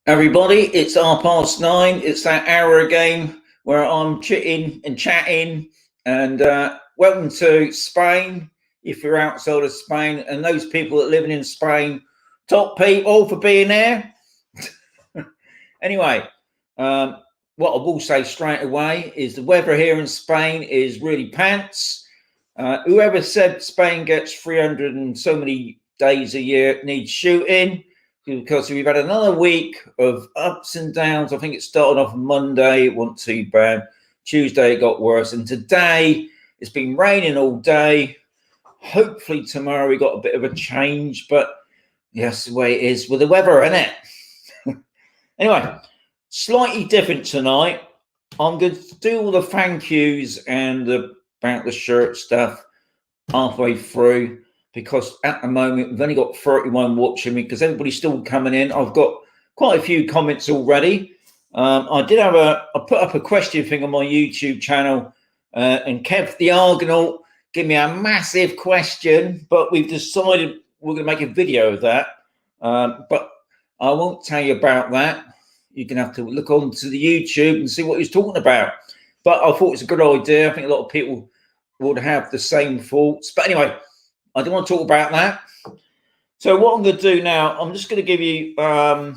Everybody, it's 9:30. It's that hour again where I'm chitting and chatting. And welcome to Spain. If you're outside of Spain, and those people that living in Spain, top people for being there. Anyway, what I will say straight away is the weather here in Spain is really pants. Whoever said Spain gets 300 and so many days a year needs shooting. Because we've had another week of ups and downs. I think it started off Monday, it wasn't too bad. Tuesday it got worse, and today it's been raining all day. Hopefully tomorrow we got a bit of a change, but yes, the way it is with the weather, isn't it? Anyway, slightly different tonight. I'm going to do all the thank yous and about the shirt stuff halfway through. Because at the moment, we've only got 31 watching me because everybody's still coming in. I've got quite a few comments already. I put up a question thing on my YouTube channel, and Kev the Argonaut gave me a massive question, but we've decided we're going to make a video of that. But I won't tell you about that. You're going to have to look onto the YouTube and see what he's talking about. But I thought it's a good idea. I think a lot of people would have the same thoughts. But anyway, I don't want to talk about that. So what I'm going to do now, I'm just going to give you a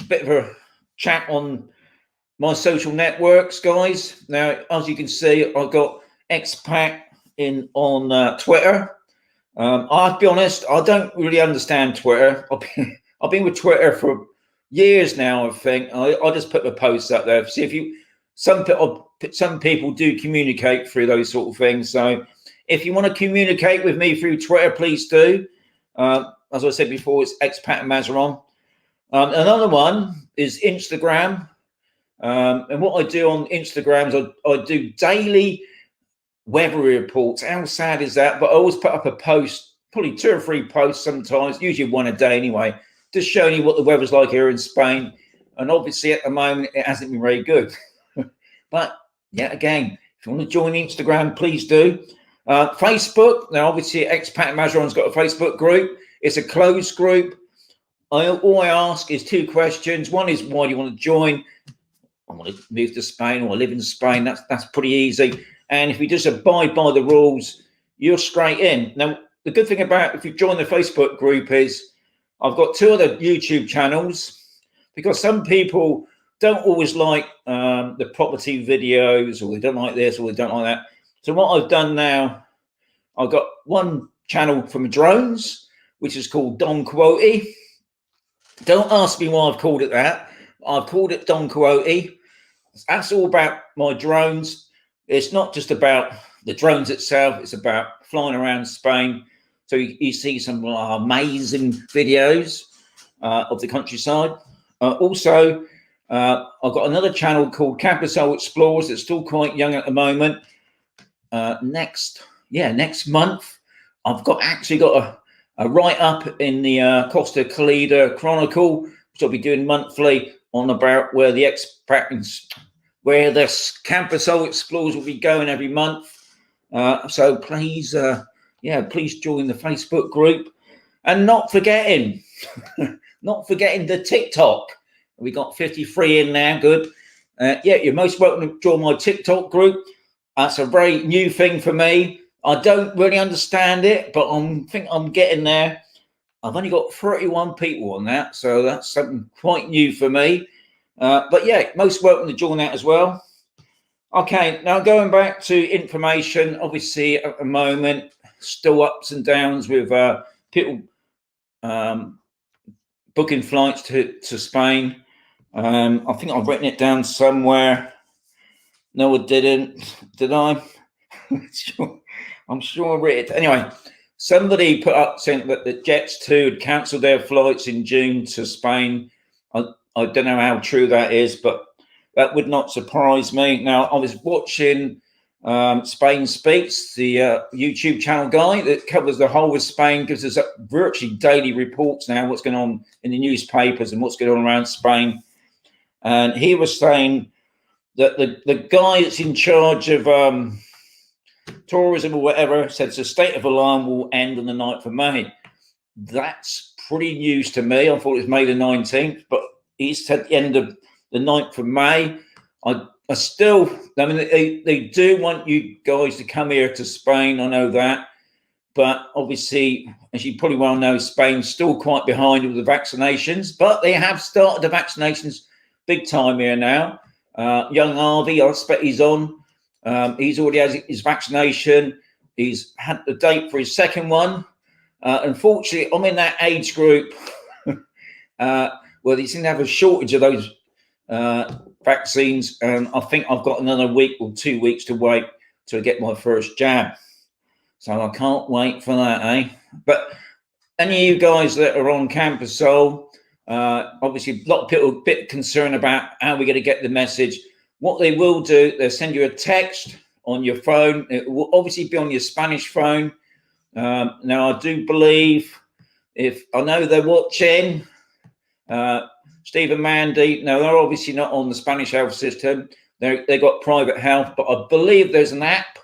bit of a chat on my social networks, guys. Now, as you can see, I've got Expat on Twitter. I'll be honest, I don't really understand Twitter. I've been with Twitter for years now, I think. I just put the posts up there. See if you, some people do communicate through those sort of things. So if you want to communicate with me through Twitter, please do. As I said before, it's Expat and Mazaron. Another one is Instagram. And what I do on Instagram is I do daily weather reports. How sad is that? But I always put up a post, probably 2 or 3 posts sometimes, usually one a day anyway, just showing you what the weather's like here in Spain. And obviously at the moment, it hasn't been very good. But yeah, again, if you want to join Instagram, please do. Facebook, now obviously Expat Mazaron's got a Facebook group. It's a closed group. All I ask is 2 questions. One is, why do you want to join? I want to move to Spain, or I live in Spain. That's pretty easy. And if you just abide by the rules, you're straight in. Now, the good thing about if you join the Facebook group is I've got 2 other YouTube channels, because some people don't always like the property videos, or they don't like this, or they don't like that. So what I've done now, I've got one channel from drones, which is called Don Quixote. Don't ask me why I've called it that. I've called it Don Quixote. That's all about my drones. It's not just about the drones itself. It's about flying around Spain. So you see some amazing videos of the countryside. Also, I've got another channel called Capital Explorers. It's still quite young at the moment. Next month, I've actually got a write-up in the Costa Calida Chronicle, which I'll be doing monthly, on about where the Campusol Explorers will be going every month. So please, please join the Facebook group, and not forgetting the TikTok. We got 53 in there. Good. You're most welcome to join my TikTok group. That's a very new thing for me. I don't really understand it, but I think I'm getting there. I've only got 31 people on that, so that's something quite new for me. But yeah, most welcome to join that as well. Okay, now going back to information, obviously at the moment, still ups and downs with people booking flights to Spain. I think I've written it down somewhere. No, I didn't. Did I? I'm sure I read it. Anyway, somebody put up saying that the Jets 2 had cancelled their flights in June to Spain. I don't know how true that is, but that would not surprise me. Now, I was watching Spain Speaks, the YouTube channel guy that covers the whole of Spain, gives us virtually daily reports now, what's going on in the newspapers and what's going on around Spain. And he was saying that the guy that's in charge of tourism or whatever said the state of alarm will end on the 9th of May. That's pretty news to me. I thought it was May the 19th, but he said the end of the 9th of May. I still, I mean, they do want you guys to come here to Spain. I know that. But obviously, as you probably well know, Spain's still quite behind with the vaccinations, but they have started the vaccinations big time here now. Young Harvey, I expect he's on. He's already has his vaccination. He's had the date for his second one. Unfortunately, I'm in that age group where they seem to have a shortage of those vaccines, and I think I've got another week or 2 weeks to wait to get my first jab. So I can't wait for that, eh? But any of you guys that are on Campersol, obviously a lot of people are a bit concerned about how we're going to get the message. What they will do, they'll send you a text on your phone. It will obviously be on your Spanish phone. Now, I do believe, if I know they're watching, Steve and Mandy, no, they're obviously not on the Spanish health system. They got private health, but I believe there's an app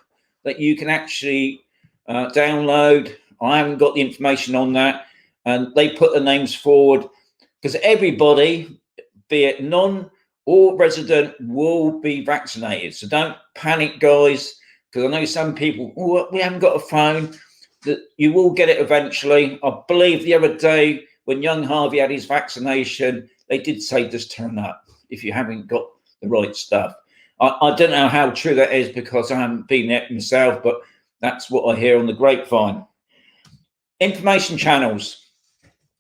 that you can actually download. I haven't got the information on that, and they put the names forward because everybody, be it non or resident, will be vaccinated. So don't panic, guys, because I know some people, oh, we haven't got a phone. That you will get it eventually. I believe the other day when young Harvey had his vaccination, they did say just turn up if you haven't got the right stuff. I don't know how true that is because I haven't been there myself, but that's what I hear on the grapevine. Information channels.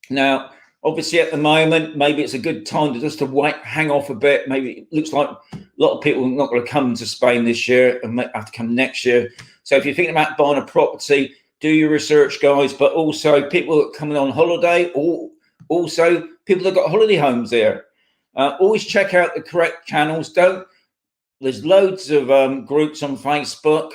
Now, obviously at the moment, maybe it's a good time to just to wait, hang off a bit. Maybe it looks like a lot of people are not going to come to Spain this year and might have to come next year. So if you're thinking about buying a property, do your research, guys, but also people that are coming on holiday, or also people that got holiday homes there. Always check out the correct channels. There's loads of groups on Facebook.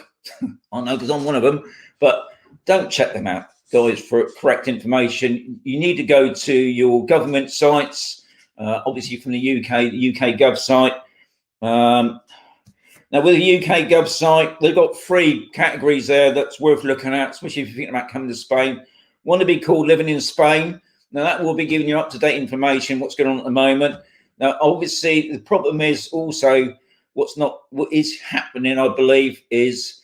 I know because I'm one of them, but don't check them out, guys, for correct information. You need to go to your government sites, obviously from the UK Gov site. Now, with the UK Gov site, they've got 3 categories there that's worth looking at, especially if you're thinking about coming to Spain. One to be called Living in Spain. Now, that will be giving you up-to-date information, what's going on at the moment. Now, obviously, the problem is also what is happening, I believe, is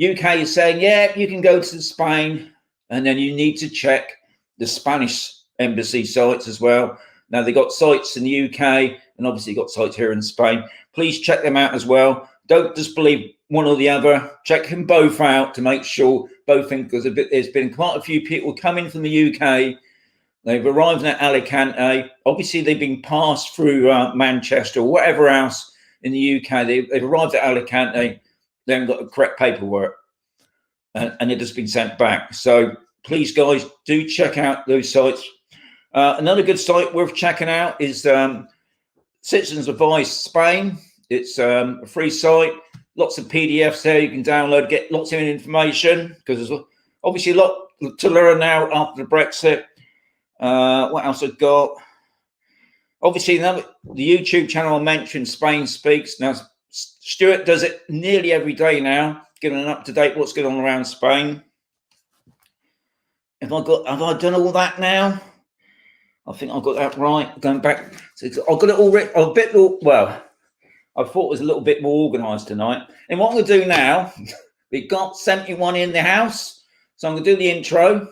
UK is saying, yeah, you can go to Spain, and then you need to check the Spanish embassy sites as well. Now, they've got sites in the UK, and obviously got sites here in Spain. Please check them out as well. Don't just believe one or the other. Check them both out to make sure both things, because there's been quite a few people coming from the UK. They've arrived at Alicante. Obviously, they've been passed through Manchester or whatever else in the UK. They've arrived at Alicante. They haven't got the correct paperwork, and it has been sent back. So please, guys, do check out those sites. Another good site worth checking out is Citizens Advice Spain. It's a free site. Lots of PDFs there you can download, get lots of information, because there's obviously a lot to learn now after the Brexit. What else I've got? Obviously, the YouTube channel I mentioned, Spain Speaks. Now, Stuart does it nearly every day now, giving an up-to-date what's going on around Spain. Have I done all that now? I think I've got that right. Going back, I've got it all written. Well, I thought it was a little bit more organised tonight. And what I'm going to do now, we've got 71 in the house, so I'm going to do the intro.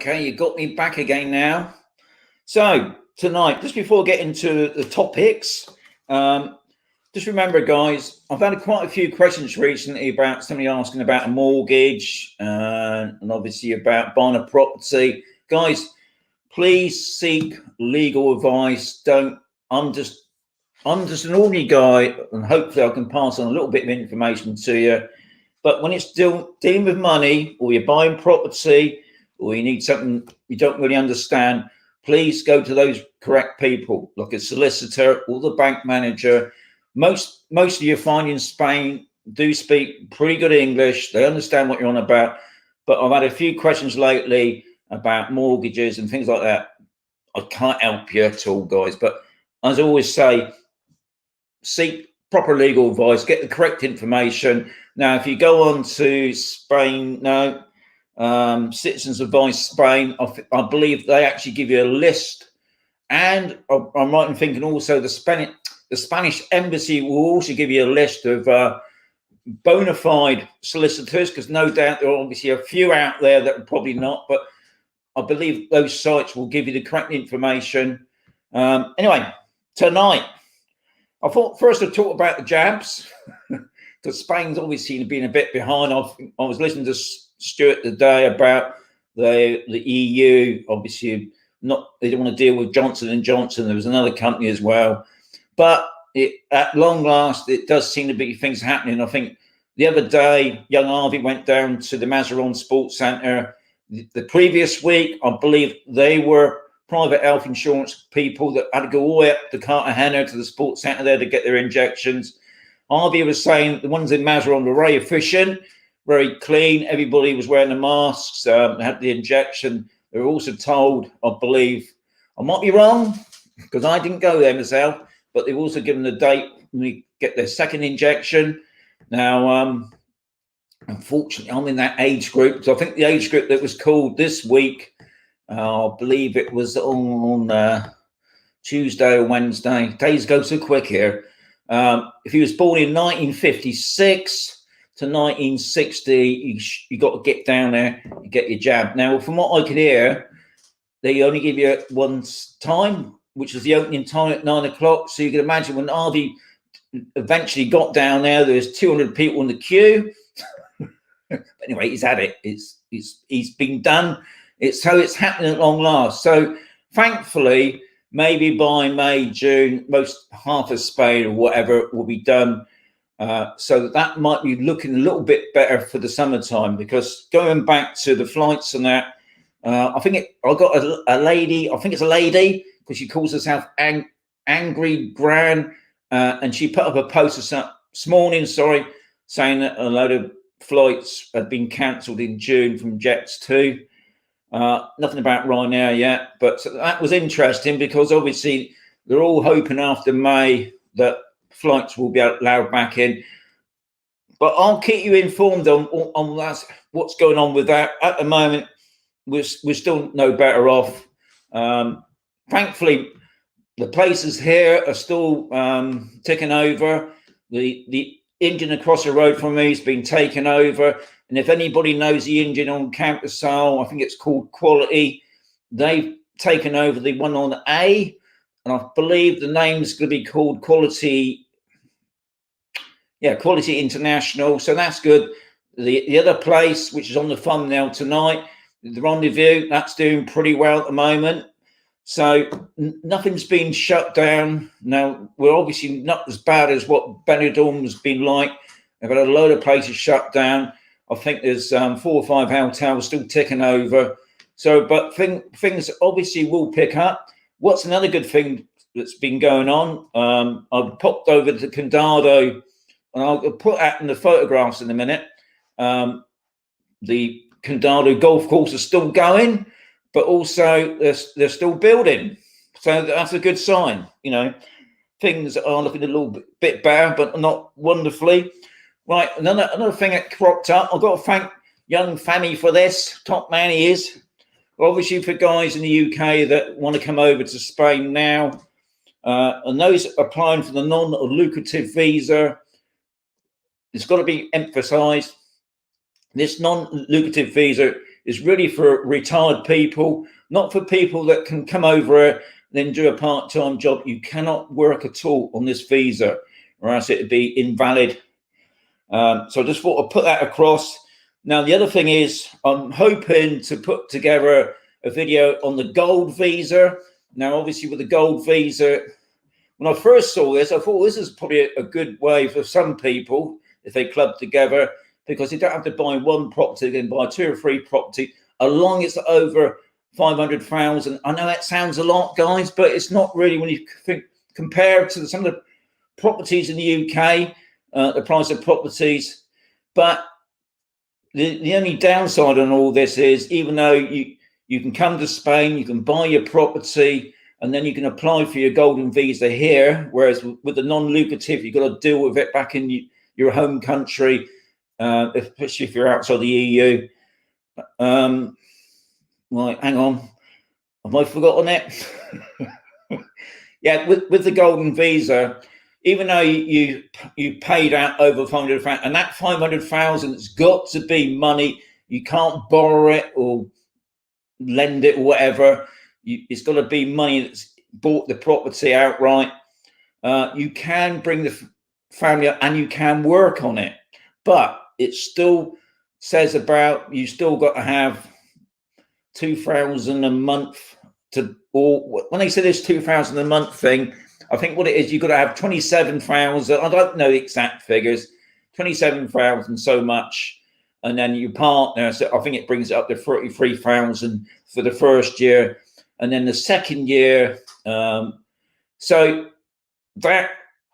Okay, you got me back again now. So tonight, just before getting into the topics, just remember, guys, I've had quite a few questions recently about somebody asking about a mortgage and obviously about buying a property. Guys, please seek legal advice. I'm just an ordinary guy, and hopefully I can pass on a little bit of information to you. But when it's still dealing with money, or you're buying property, or you need something you don't really understand, please go to those correct people, like a solicitor or the bank manager. Most of you find in Spain do speak pretty good English. They understand what you're on about. But I've had a few questions lately about mortgages and things like that. I can't help you at all, guys. But as I always say, seek proper legal advice, get the correct information. Now, if you go on to Spain, Citizens Advice Spain, I believe they actually give you a list. And I'm right in thinking also the Spanish embassy will also give you a list of bona fide solicitors, because no doubt there are obviously a few out there that are probably not, but I believe those sites will give you the correct information. Anyway, tonight, I thought first I'd talk about the jabs, because Spain's obviously been a bit behind. I was listening to Stuart today about the EU. Obviously, they don't want to deal with Johnson & Johnson. There was another company as well. But at long last, it does seem to be things happening. I think the other day, young Harvey went down to the Mazaron Sports Centre. The previous week, I believe they were private health insurance people that had to go all the way up to Cartagena to the sports centre there to get their injections. Harvey was saying the ones in Mazaron were very efficient, very clean. Everybody was wearing the masks, had the injection. They were also told, I believe, I might be wrong because I didn't go there myself, but they've also given the date when we get their second injection. Now, unfortunately, I'm in that age group. So I think the age group that was called this week, I believe it was on Tuesday or Wednesday. Days go so quick here. If he was born in 1956 to 1960, you got to get down there and get your jab. Now, from what I could hear, they only give you one time, which is the opening time at 9 o'clock. So you can imagine when Harvey eventually got down there was 200 people in the queue. But anyway, he's had it. He's been done. It's happening at long last. So thankfully, maybe by May, June, most half of Spain or whatever will be done. So that might be looking a little bit better for the summertime, because going back to the flights and that, I got a lady, I think it's a lady, because she calls herself Angry Gran, and she put up a post this morning, saying that a load of flights had been cancelled in June from Jets too. Nothing about Ryanair yet, but that was interesting, because obviously they're all hoping after May that flights will be allowed back in. But I'll keep you informed on what's going on with that. At the moment, we're still no better off. Thankfully, the places here are still ticking over. The engine across the road from me has been taken over. And if anybody knows the engine on Campersale, I think it's called Quality. They've taken over the one on A, and I believe the name's going to be called Quality. Yeah, Quality International. So that's good. The other place, which is on the thumbnail tonight, the Rendezvous, that's doing pretty well at the moment. So nothing's been shut down. Now, we're obviously not as bad as what Benidorm has been like. They've had a load of places shut down. I think there's 4 or 5 hotels still ticking over. So, but things obviously will pick up. What's another good thing that's been going on? I've popped over to Condado, and I'll put that in the photographs in a minute. The Condado golf course is still going, but also they're still building. So that's a good sign. You know, things are looking a little bit better, but not wonderfully. Right, another thing that cropped up. I've got to thank young Fanny for this. Top man he is. Obviously, for guys in the UK that want to come over to Spain now, and those applying for the non-lucrative visa, it's got to be emphasised. This non-lucrative visa is really for retired people, not for people that can come over and then do a part-time job. You cannot work at all on this visa, or else it'd be invalid. So I just thought I'd put that across. Now, the other thing is I'm hoping to put together a video on the gold visa. Now, obviously, with the gold visa, when I first saw this, I thought this is probably a good way for some people if they club together, because you don't have to buy one property, they can buy 2 or 3 property, as long as it's over 500,000. I know that sounds a lot, guys, but it's not really when you think compared to some of the properties in the UK, the price of properties. But the only downside on all this is, even though you can come to Spain, you can buy your property, and then you can apply for your golden visa here, whereas with the non-lucrative, you've got to deal with it back in your home country, especially if you're outside the EU. Right, hang on. Have I forgotten it? Yeah, with the golden visa, even though you paid out over 500,000, and that 500,000 has got to be money. You can't borrow it or lend it or whatever. It's got to be money that's bought the property outright. You can bring the family up and you can work on it, but it still says about you still got to have 2,000 a month to, or when they say this 2,000 a month thing, I think what it is, you've got to have 27,000. I don't know the exact figures, 27,000 so much. And then your partner, so I think it brings it up to 33,000 for the first year. And then the second year, so that,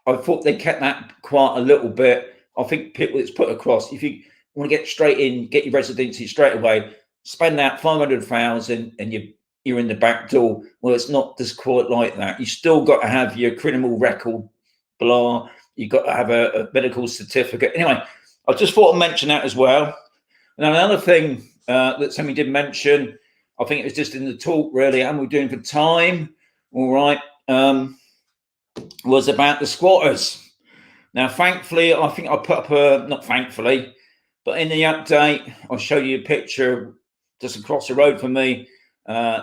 I thought they kept that quite a little bit. I think people, it's put across, if you want to get straight in, get your residency straight away, spend that 500,000 and you're in the back door. Well, it's not just quite like that. You still got to have your criminal record, blah. You've got to have a medical certificate. Anyway, I just thought I'd mention that as well. And another thing that somebody did mention, I think it was just in the talk really, and we're doing for time, all right, was about the squatters. Now, thankfully, I think I put up not thankfully, but in the update, I'll show you a picture just across the road from me.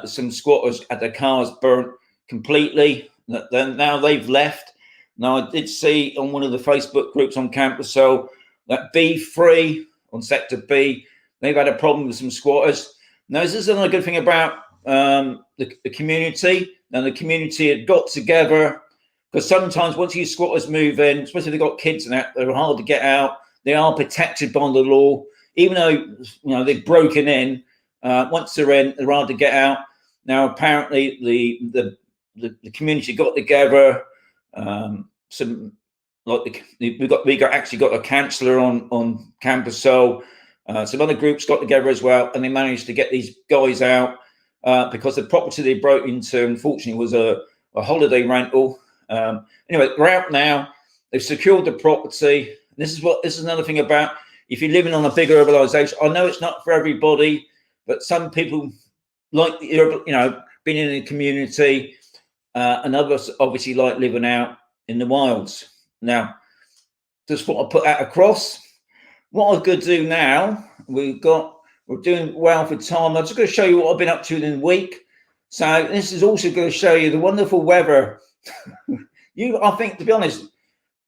Some squatters had their cars burnt completely. Then now they've left. Now, I did see on one of the Facebook groups on campus, so that B3 on Sector B, they've had a problem with some squatters. Now, this is another good thing about the community. Now, the community had got together, because sometimes once these squatters move in, especially if they've got kids and that, they're hard to get out. They are protected by the law, even though they've broken in. Once they're in, they're hard to get out. Now, apparently, the community got together. We actually got a counsellor on campus, so some other groups got together as well, and they managed to get these guys out because the property they broke into, unfortunately, was a holiday rental. Anyway, we're out now. They've secured the property. This is another thing about if you're living on a big urbanisation. I know it's not for everybody, but some people like being in a community, and others obviously like living out in the wilds. Now, just want to put that across. What I'm going to do now, we're doing well for time. I'm just going to show you what I've been up to in the week. So this is also going to show you the wonderful weather. I think, to be honest,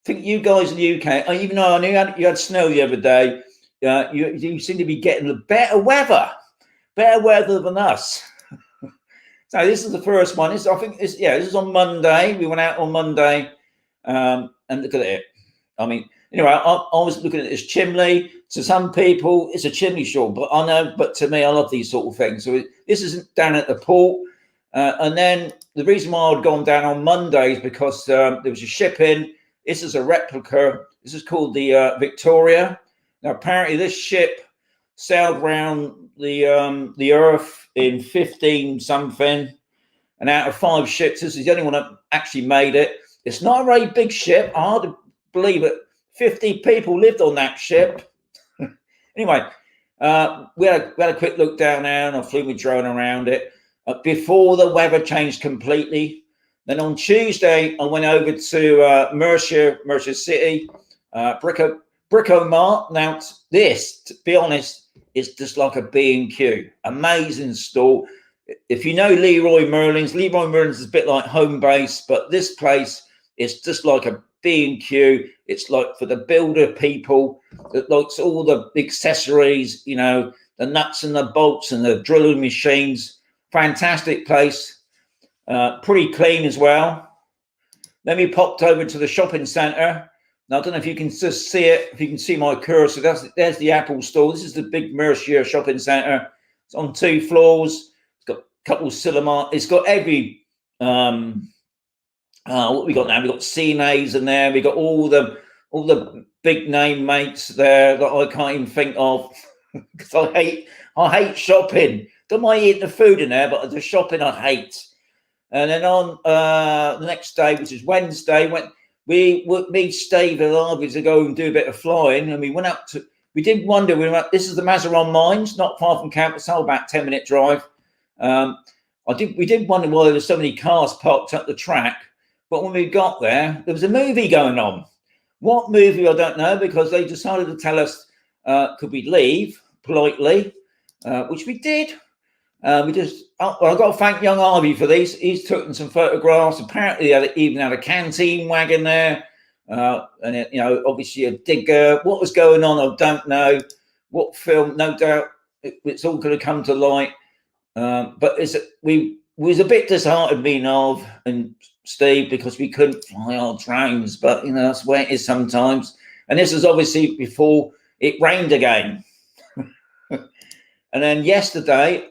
you guys in the UK, even though I knew you had snow the other day, you seem to be getting the better weather than us. So this is the first one. This is on Monday. We went out on Monday, and look at it. I mean, anyway, I was looking at this chimney. To some people, it's a chimney shore, but to me, I love these sort of things. So this isn't down at the port. And then the reason why I'd gone down on Monday is because there was a ship in. This is a replica. This is called the Victoria. Now, apparently, this ship sailed around the Earth in 15 something, and out of 5 ships, this is the only one that actually made it. It's not a very big ship. Hard to believe it. 50 people lived on that ship. Anyway, we had a quick look down there, and I flew my drone around it before the weather changed completely. Then on Tuesday, I went over to Mercer City, Brico Mart. Now, this, to be honest, it's just like a B&Q. Amazing store. If you know Leroy Merlin's is a bit like home base, but this place is just like a B&Q. It's like for the builder people that likes all the accessories, you know, the nuts and the bolts and the drilling machines. Fantastic place. Pretty clean as well. Then we popped over to the shopping centre. Now, I don't know if you can just see it, if you can see my cursor. There's the Apple store. This is the big Mercier shopping centre. It's on 2 floors. It's got a couple of cinema. It's got every, what we got now? We've got CNAs in there. We got all the big name mates there that I can't even think of because I hate shopping. Don't mind eating the food in there, but the shopping I hate. And then on the next day, which is Wednesday, me, Steve, and I was to go and do a bit of flying, and we went up to. We did wonder. This is the Mazaron Mines, not far from Campus, about 10-minute drive. We did wonder why there were so many cars parked up the track, but when we got there was a movie going on. What movie I don't know, because they decided to tell us could we leave politely, which we did. I got to thank young Harvey for these. He's taken some photographs. Apparently, they even had a canteen wagon there, and you know, obviously a digger. What was going on, I don't know. What film? No doubt, it's all going to come to light. But we was a bit disheartened, me and Steve, because we couldn't fly our drones. But you know, that's the way it is sometimes. And this was obviously before it rained again. And then yesterday.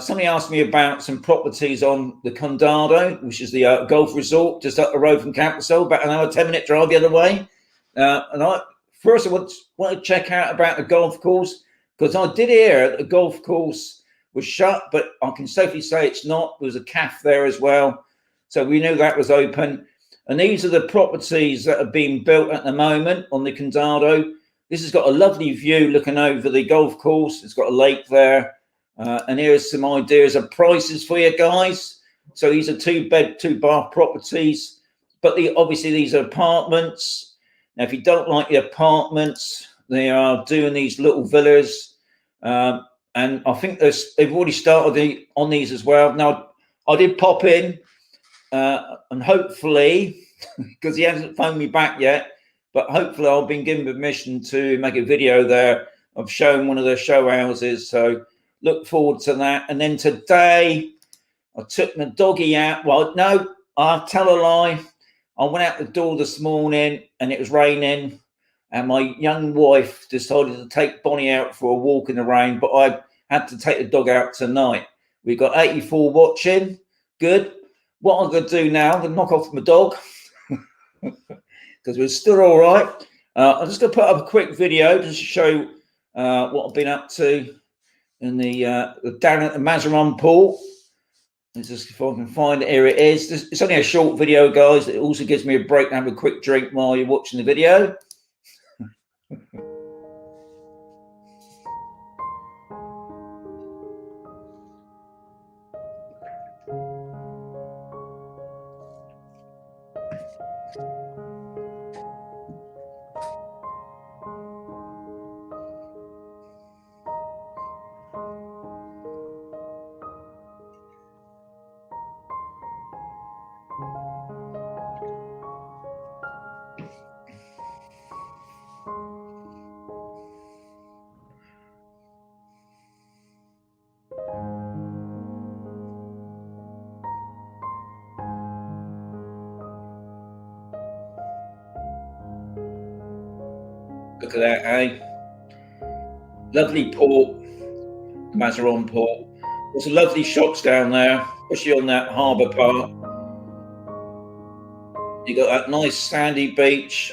Somebody asked me about some properties on the Condado, which is the golf resort just up the road from Campbell, about an hour, 10-minute drive the other way. And I want to check out about the golf course, because I did hear that the golf course was shut, but I can safely say it's not. There was a cafe there as well. So we knew that was open. And these are the properties that are being built at the moment on the Condado. This has got a lovely view looking over the golf course. It's got a lake there. And here's some ideas of prices for you guys. So these are 2-bed, 2-bath properties, but obviously these are apartments. Now, if you don't like the apartments, they are doing these little villas, and I think they've already started on these as well. Now, I did pop in, and hopefully, because he hasn't phoned me back yet, but hopefully I've been given permission to make a video there of showing one of the show houses. So. Look forward to that. And then today, I took my doggy out. Well, no, I'll tell a lie. I went out the door this morning and it was raining. And my young wife decided to take Bonnie out for a walk in the rain. But I had to take the dog out tonight. We got 84 watching. Good. What I'm going to do now, I'm going to knock off my dog. Because we're still all right. I'm just going to put up a quick video just to show what I've been up to. In the down at the Mazaron pool. Let's just, if I can find it, here it is. It's only a short video, guys. It also gives me a break to have a quick drink while you're watching the video. Look at that, eh? Lovely port, Mazaron port. There's some lovely shops down there, especially on that harbour part. You got that nice sandy beach.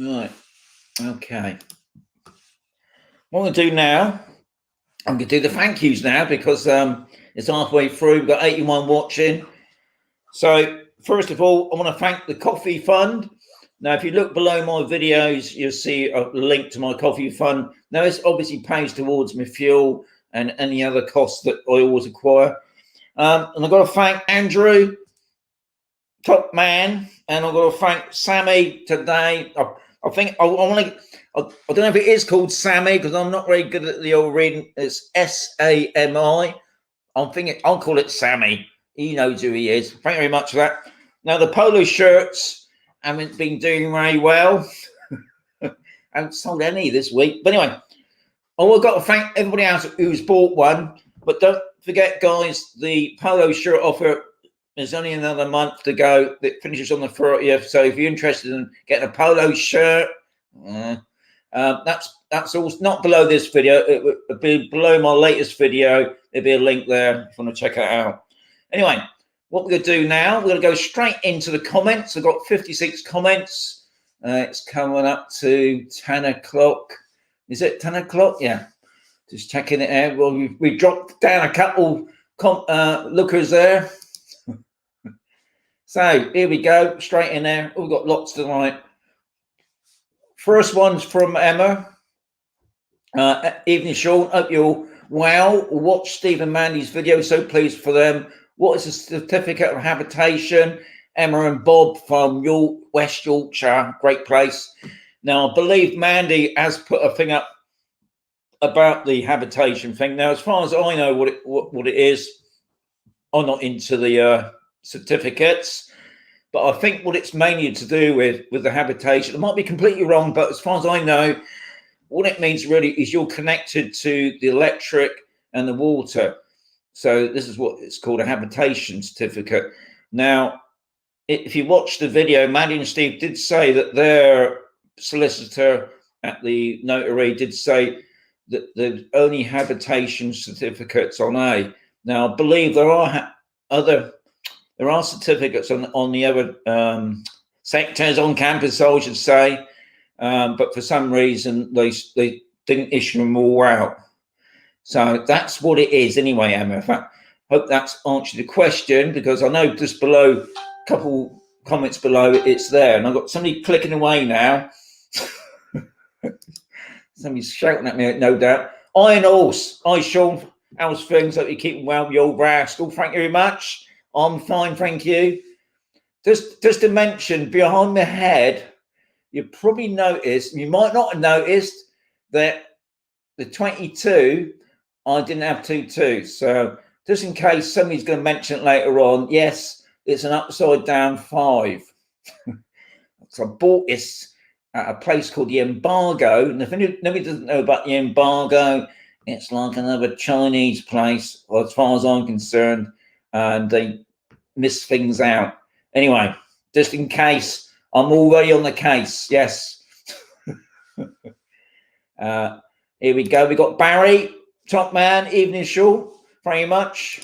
Right, okay. What I'm going to do now, I'm going to do the thank yous now because it's halfway through. We've got 81 watching. So first of all, I want to thank the Coffee Fund. Now, if you look below my videos, you'll see a link to my Coffee Fund. Now, this obviously pays towards my fuel and any other costs that I always acquire. And I've got to thank Andrew, top man, and I've got to thank Sammy today. I think I want to. I don't know if it is called Sammy because I'm not very good at the old reading. It's Sami. I'm thinking I'll call it Sammy. He knows who he is. Thank you very much for that. Now the polo shirts haven't been doing very well. I haven't sold any this week. But anyway, I've got to thank everybody else who's bought one. But don't forget, guys, the polo shirt offer. There's only another month to go. It finishes on the 30th. So if you're interested in getting a polo shirt, that's all not below this video. It would be below my latest video. There'll be a link there if you want to check it out. Anyway, what we're going to do now, we're going to go straight into the comments. I've got 56 comments. It's coming up to 10 o'clock. Is it 10 o'clock? Yeah. Just checking it out. Well, we dropped down a couple lookers there. So here we go, straight in there. We've got lots tonight. First one's from Emma. Evening, Sean. Hope you're well. Watch Steve and Mandy's video. So pleased for them. What is a certificate of habitation? Emma and Bob from West Yorkshire. Great place. Now, I believe Mandy has put a thing up about the habitation thing. Now, as far as I know what it is, I'm not into the certificates, but I think what it's mainly to do with the habitation, I might be completely wrong, but as far as I know, what it means really is you're connected to the electric and the water. So this is what it's called, a habitation certificate. Now, if you watch the video, Mandy and Steve did say that their solicitor at the notary did say that there's only habitation certificates on A. Now, I believe there are certificates on the other sectors on campus, I should say, but for some reason they didn't issue them all out. So that's what it is anyway, Emma. In fact, hope that's answered the question because I know just below, a couple comments below, it's there. And I've got somebody clicking away now. Somebody's shouting at me, no doubt. Iron Horse. Hi, Sean. How's things? Hope you're keeping well, you old rascal. Thank you very much. I'm fine, thank you. Just to mention, behind my head, you probably noticed, you might not have noticed, that the 22, I didn't have 22. So just in case somebody's going to mention it later on, yes, it's an upside down 5. So I bought this at a place called the Embargo. And if nobody doesn't know about the Embargo, it's like another Chinese place, as far as I'm concerned, and they miss things out. Anyway, just in case, I'm already on the case. Yes. Here we go. We got Barry, top man, evening Sean. Very much.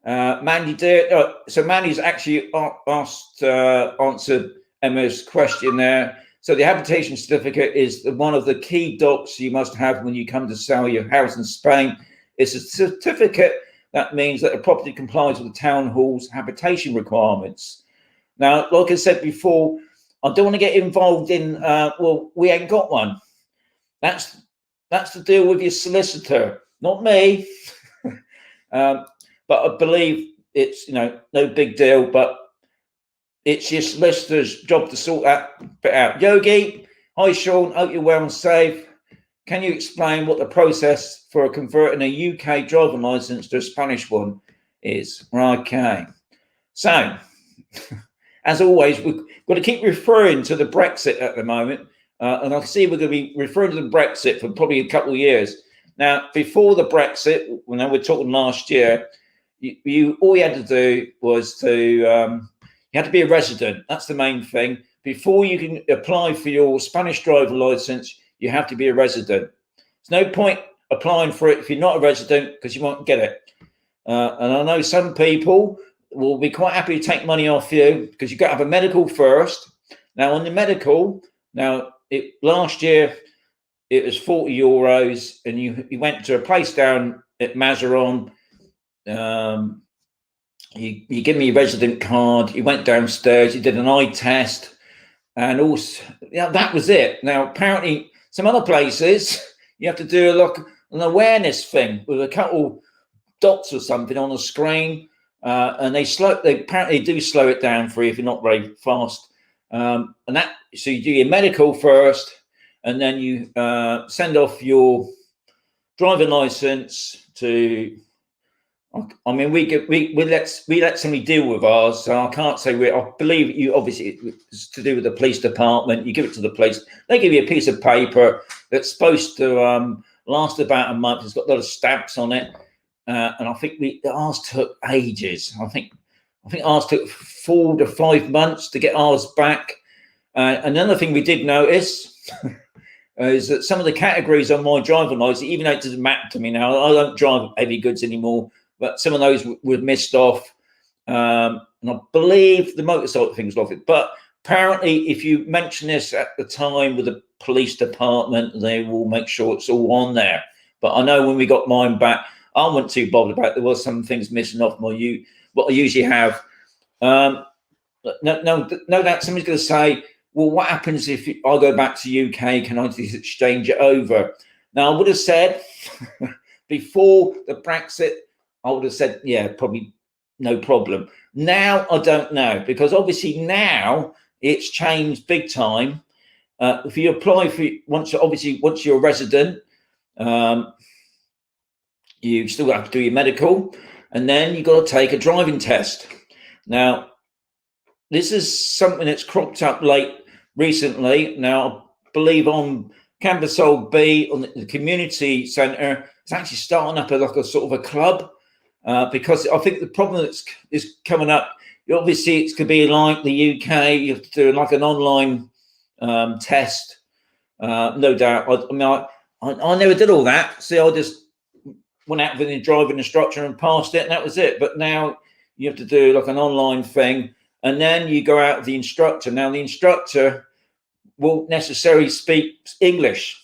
Mandy did. So Mandy's actually answered Emma's question there. So the habitation certificate is one of the key docs you must have when you come to sell your house in Spain. It's a certificate that means that the property complies with the town hall's habitation requirements. Now, like I said before, I don't want to get involved in, well, we ain't got one. That's to deal with your solicitor, not me. But I believe it's, no big deal, but it's your solicitor's job to sort that bit out. Yogi, hi Sean, hope you're well and safe. Can you explain what the process for converting a UK driving license to a Spanish one is? Okay. So, as always, we've got to keep referring to the Brexit at the moment. And I see we're going to be referring to the Brexit for probably a couple of years. Now, before the Brexit, when we're talking last year, all you had to do was you had to be a resident. That's the main thing. Before you can apply for your Spanish driver license, you have to be a resident. There's no point applying for it if you're not a resident because you won't get it. And I know some people will be quite happy to take money off you because you've got to have a medical first. Now, on the medical, last year, it was €40, and you went to a place down at Mazaron. You give me your resident card. You went downstairs. You did an eye test, and also that was it. Now apparently, some other places you have to do an awareness thing with a couple dots or something on the screen, and they apparently do slow it down for you if you're not very fast. And that, so you do your medical first, and then you send off your driving license to. I mean, we let somebody deal with ours, so I can't say I believe you. Obviously, it's to do with the police department. You give it to the police. They give you a piece of paper that's supposed to last about a month. It's got a lot of stamps on it, and I think ours took ages. I think ours took 4 to 5 months to get ours back. Another thing we did notice is that some of the categories on my driving license, even though it doesn't matter to me now, I don't drive heavy goods anymore. But some of those were missed off, and I believe the motorcycle thing was off it. But apparently, if you mention this at the time with the police department, they will make sure it's all on there. But I know when we got mine back, I wasn't too bothered about it. There was some things missing off what I usually have. No doubt somebody's going to say, well, what happens if I go back to UK? Can I just exchange it over? Now, I would have said before the Brexit, I would have said, yeah, probably no problem. Now, I don't know, because obviously now it's changed big time. If you apply once you're a resident, you still have to do your medical, and then you've got to take a driving test. Now, this is something that's cropped up recently. Now, I believe on Campus Old B, on the community centre, it's actually starting up a sort of a club. Because I think the problem is coming up, obviously it's going to be like the UK. You have to do like an online test, no doubt. I never did all that. See, I just went out with the driving instructor and passed it, and that was it. But now you have to do like an online thing, and then you go out with the instructor. Now the instructor won't necessarily speak English.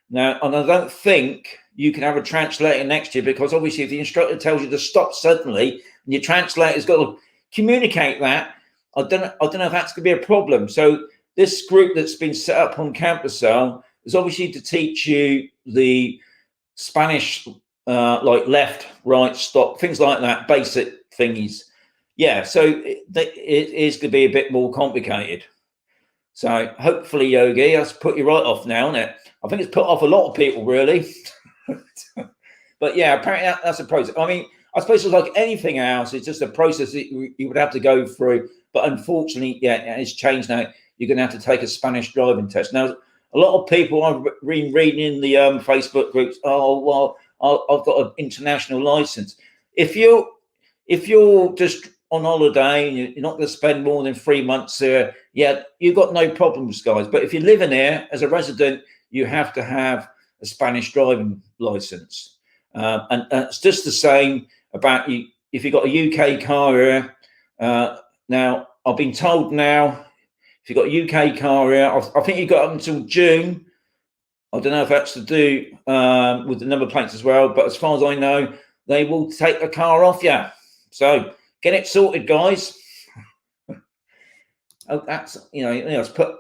Now, and I don't think you can have a translator next to you, because obviously if the instructor tells you to stop suddenly and your translator's got to communicate that, I don't know if that's going to be a problem. So this group that's been set up on Campus is obviously to teach you the Spanish, like left, right, stop, things like that, basic thingies. Yeah, so it is going to be a bit more complicated. So hopefully, Yogi, that's put you right off now, isn't it? I think it's put off a lot of people, really. But yeah, apparently that's a process. I mean, I suppose it's like anything else. It's just a process that you would have to go through. But unfortunately, yeah, it's changed now. You're going to have to take a Spanish driving test. Now, a lot of people I've been reading in the Facebook groups, oh, well, I've got an international license. If you're just on holiday and you're not going to spend more than 3 months there, yeah, you've got no problems, guys. But if you're living here as a resident, you have to have a Spanish driving license. And it's just the same about you if you've got a UK car here. Now, I've been told now, if you've got a UK car here, I think you've got up until June. I don't know if that's to do with the number plates as well, but as far as I know, they will take the car off you. So get it sorted, guys. Oh, that's, it's put.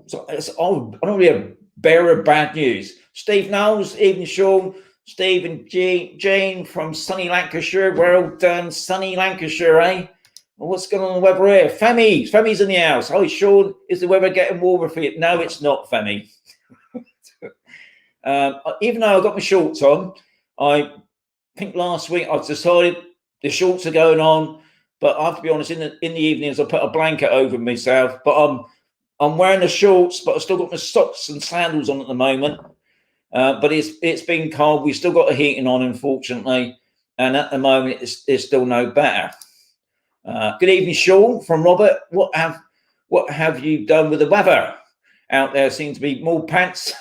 So I'm not really a bearer of bad news. Steve Knowles, even Sean, Steve and Jane from sunny Lancashire. Well done, sunny Lancashire, eh? Well, what's going on in the weather here? Femi's in the house. Hi, Sean. Is the weather getting warmer for you? No, it's not, Femi. Even though I got my shorts on, I think last week I've decided the shorts are going on, but I have to be honest, in the evenings I put a blanket over myself. But I'm wearing the shorts, but I've still got my socks and sandals on at the moment. But it's been cold. We've still got the heating on, unfortunately, and at the moment it's still no better. Good evening, Sean from Robert. What have you done with the weather out there? Seems to be more pants.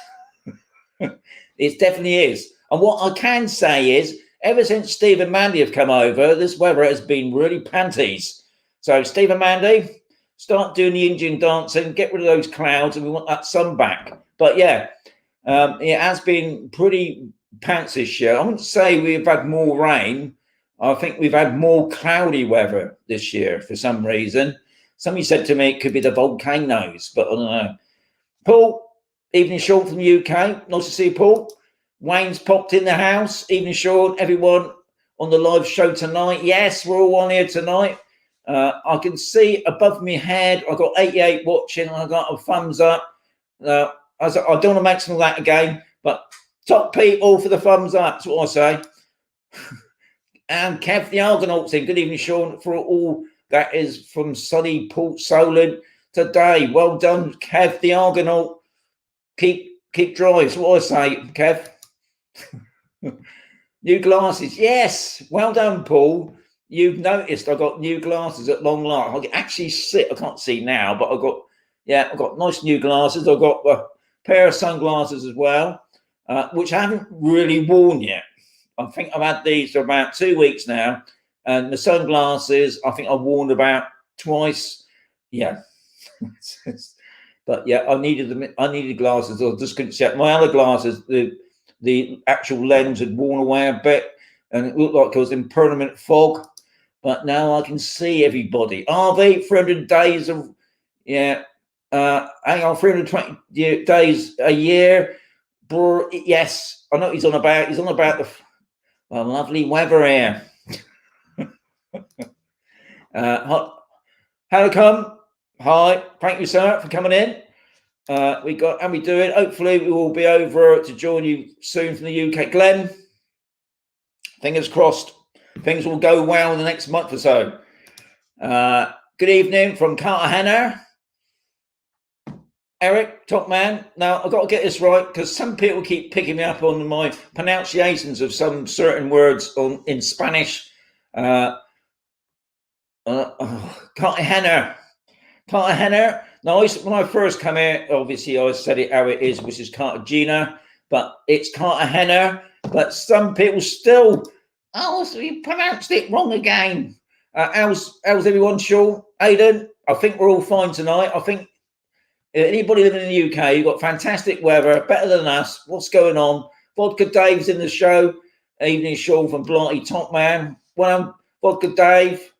It definitely is. And what I can say is, ever since Steve and Mandy have come over, this weather has been really panties. So Steve and Mandy, start doing the Indian dancing, get rid of those clouds, and we want that sun back. But yeah, It has been pretty pants this year. I wouldn't say we've had more rain. I think we've had more cloudy weather this year for some reason. Somebody said to me it could be the volcanoes, but I don't know. Paul, evening Sean from the UK. Nice to see you, Paul. Wayne's popped in the house. Evening Sean, everyone on the live show tonight. Yes, we're all on here tonight. I can see above my head, I've got 88 watching. I got a thumbs up. I don't want to mention all that again, but top people for the thumbs up. That's what I say. And Kev the Argonaut saying, good evening, Sean, for all that is from sunny Port Solent today. Well done, Kev the Argonaut. Keep dry. That's what I say, Kev. New glasses. Yes. Well done, Paul. You've noticed I got new glasses at long last. I can actually sit. I can't see now, but I've got nice new glasses. I've got a pair of sunglasses as well, which I haven't really worn yet. I think I've had these for about 2 weeks now. And the sunglasses, I think I've worn about twice. Yeah. But yeah, I needed glasses. I just couldn't see my other glasses. The actual lens had worn away a bit, and it looked like I was in permanent fog. But now I can see everybody. RV, 300 days of, hang on, 320 days a year. Yes, I know he's on about the lovely weather here. Hello, come. Hi, thank you, sir, for coming in. We do it. Hopefully, we will be over to join you soon from the UK. Glenn, fingers crossed, things will go well in the next month or so. Good evening from Cartagena. Eric, top man. Now, I've got to get this right because some people keep picking me up on my pronunciations of some certain words in Spanish. Cartagena. Now, when I first come here, obviously I said it how it is, which is Cartagena, but it's Cartagena. But some people still, so you pronounced it wrong again. How's everyone, Sean? Aidan, I think we're all fine tonight. I think anybody living in the UK, you've got fantastic weather, better than us. What's going on? Vodka Dave's in the show. Evening, Sean from Blighty, top man. Well, Vodka Dave.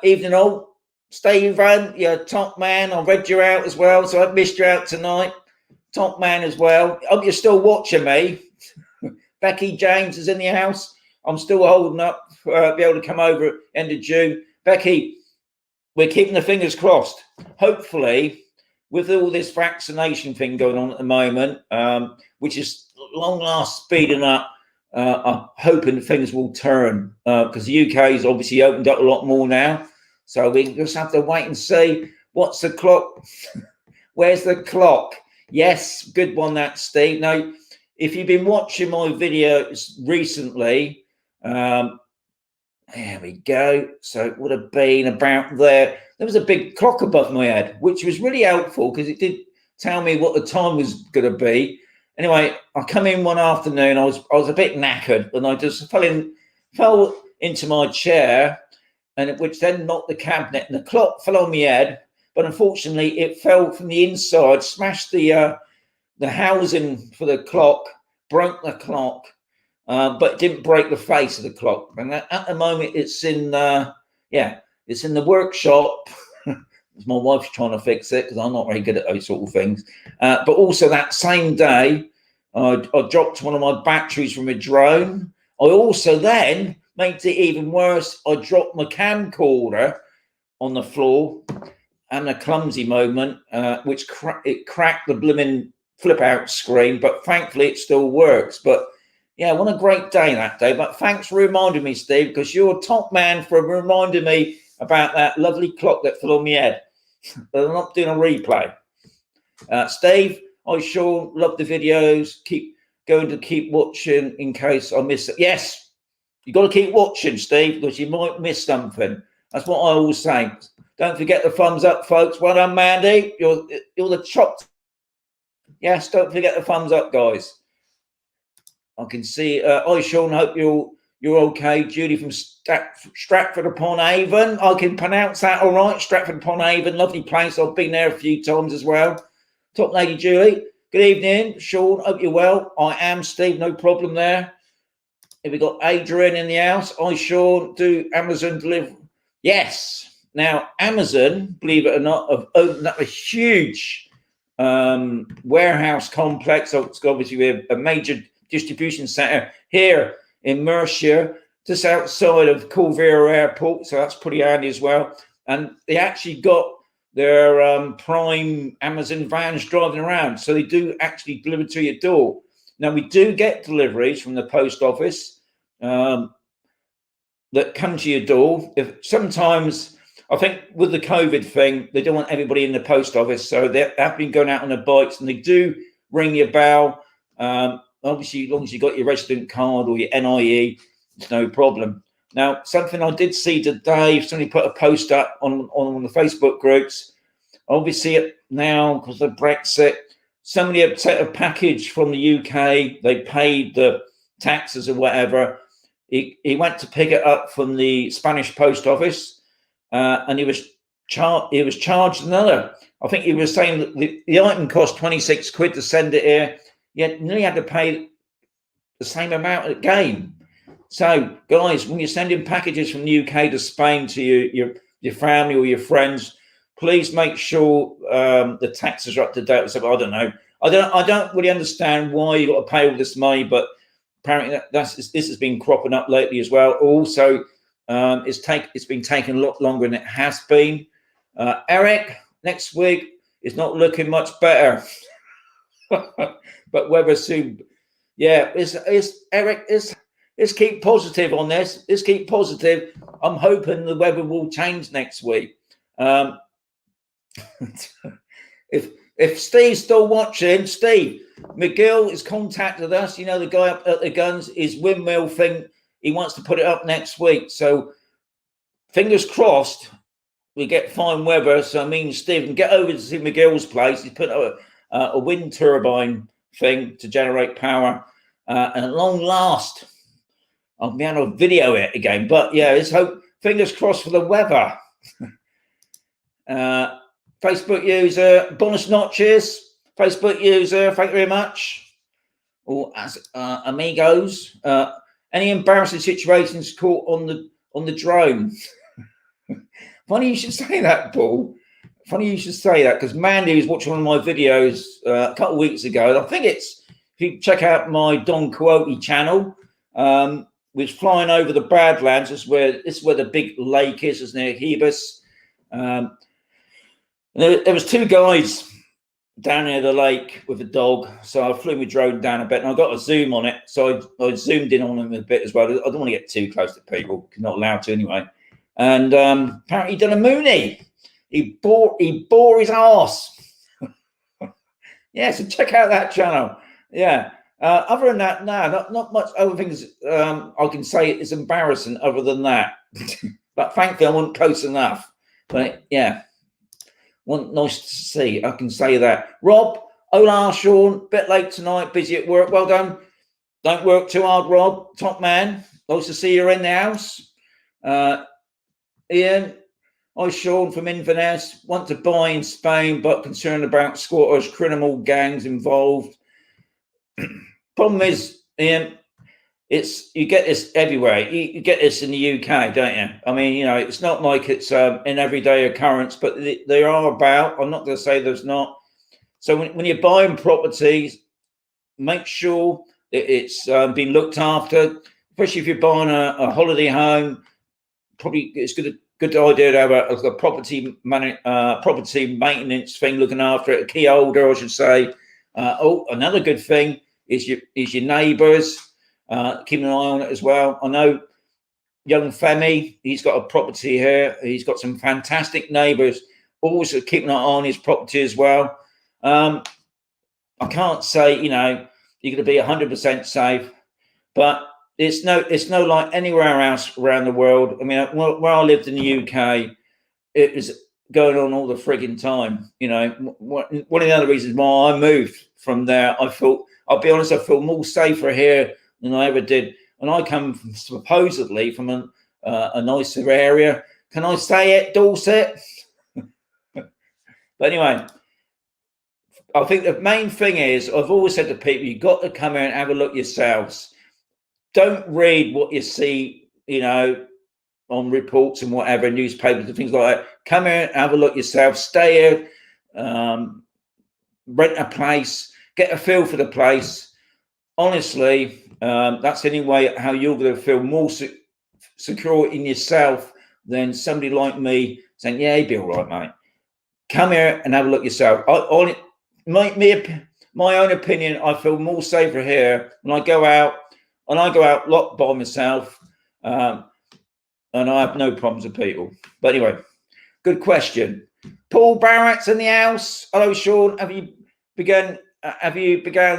Evening, all. Steve, top man. I read you out as well, so I missed you out tonight. Top man as well. Hope you're still watching me. Becky James is in the house. I'm still holding up be able to come over at the end of June. Becky, we're keeping the fingers crossed. Hopefully, with all this vaccination thing going on at the moment, which is long last speeding up, I'm hoping things will turn because the UK has obviously opened up a lot more now. So we just have to wait and see. What's the clock? Where's the clock? Yes, good one, that, Steve. Now, if you've been watching my videos recently, there we go. So it would have been about there. There was a big clock above my head, which was really helpful because it did tell me what the time was going to be. Anyway, I come in one afternoon. I was a bit knackered, and I just fell into my chair, and which then knocked the cabinet, and the clock fell on my head. But unfortunately, it fell from the inside, smashed the housing for the clock, broke the clock, but didn't break the face of the clock. And at the moment, it's in it's in the workshop. My wife's trying to fix it because I'm not very good at those sort of things. But also that same day, I dropped one of my batteries from a drone. I also then, makes it even worse, I dropped my camcorder on the floor, and a clumsy moment, which it cracked the blooming flip out screen, but thankfully it still works. But yeah, what a great day that day. But thanks for reminding me, Steve, because you're a top man for reminding me about that lovely clock that fell on my head. But I'm not doing a replay. Steve, I sure love the videos. Keep watching in case I miss it. Yes, you got to keep watching, Steve, because you might miss something. That's what I always say. Don't forget the thumbs up, folks. Well done, Mandy. You're the chopped. Yes, don't forget the thumbs up, guys. I can see. Hi, Sean. Hope you're okay. Judy from Stratford upon Avon. I can pronounce that all right. Stratford upon Avon, lovely place. I've been there a few times as well. Top lady Julie. Good evening, Sean. Hope you're well. I am Steve. No problem there. Have we got Adrian in the house? I Sean do Amazon delivery. Yes. Now Amazon, believe it or not, have opened up a huge warehouse complex. So it's obviously a major distribution center here in Mercia, just outside of Colvera Airport. So that's pretty handy as well. And they actually got their prime Amazon vans driving around. So they do actually deliver to your door. Now, we do get deliveries from the post office that come to your door. If sometimes, I think with the COVID thing, they don't want everybody in the post office. So they have been going out on their bikes, and they do ring your bell. Obviously, as long as you've got your resident card or your NIE, it's no problem. Now, something I did see today, somebody put a post up on the Facebook groups. Obviously, now, because of Brexit, somebody had sent a package from the UK. They paid the taxes or whatever. He went to pick it up from the Spanish post office, and he was charged another. I think he was saying that the item cost 26 quid to send it here. Yet nearly had to pay the same amount again. So, guys, when you're sending packages from the UK to Spain to your family or your friends, please make sure the taxes are up to date. So I don't know. I don't really understand why you got to pay all this money, but apparently this has been cropping up lately as well. Also, it's been taking a lot longer than it has been. Eric, next week is not looking much better, but weather soon. Yeah, Eric. Let's keep positive on this. Let's keep positive. I'm hoping the weather will change next week. If Steve's still watching, Steve, McGill has contacted us. You know, the guy up at the guns, his windmill thing, he wants to put it up next week. So fingers crossed we get fine weather. So I mean, Steve can get over to see McGill's place. He's put up a wind turbine thing to generate power. And at long last, I'll be able to video it again. But yeah, let's hope, fingers crossed for the weather. Facebook user, bonus notches. Facebook user, thank you very much. Or as amigos. Any embarrassing situations caught on the drone? Funny you should say that, Paul. Funny you should say that, because Mandy was watching one of my videos a couple of weeks ago. I think it's, if you check out my Don Quixote channel, was flying over the Badlands. This is where the big lake is. It's near Hebus. There was two guys down near the lake with a dog. So I flew my drone down a bit, and I got a zoom on it. So I zoomed in on them a bit as well. I don't want to get too close to people. I'm not allowed to anyway. And apparently he done a Mooney. He bore his arse. Yeah, so check out that channel. Yeah. Other than that, no, not much other things I can say is embarrassing other than that. But thankfully, I wasn't close enough. But yeah, nice to see. I can say that. Rob, hola, Sean. Bit late tonight, busy at work. Well done. Don't work too hard, Rob. Top man. Nice to see you in the house. Ian, hi, Sean from Inverness. Want to buy in Spain, but concerned about squatters, criminal gangs involved. Problem is, Ian, you get this everywhere. You get this in the UK, don't you? I mean, you know, it's not like it's an everyday occurrence, but they are about. I'm not going to say there's not. So when you're buying properties, make sure that it's been looked after, especially if you're buying a holiday home. Probably it's good idea to have a property maintenance thing looking after it, a key holder, I should say. Another good thing is your neighbours. Keeping an eye on it as well. I know young Femi, he's got a property here. He's got some fantastic neighbours. Also keeping an eye on his property as well. I can't say, you know, you're going to be 100% safe, but it's no like anywhere else around the world. I mean, where I lived in the UK, it was going on all the frigging time. You know, one of the other reasons why I moved from there, I'll be honest, I feel more safer here than I ever did. And I come supposedly from a nicer area. Can I say it, Dorset? But anyway, I think the main thing is, I've always said to people, you've got to come here and have a look yourselves. Don't read what you see, on reports and whatever, newspapers and things like that. Come here and have a look yourself. Stay here, rent a place, get a feel for the place. Honestly, that's the only way how you're going to feel more secure in yourself than somebody like me saying, yeah, you'll be all right, mate. Come here and have a look yourself. My own opinion, I feel more safer here when I go out, locked by myself, and I have no problems with people. But anyway, good question. Paul Barrett's in the house. Hello, Sean. Have you begun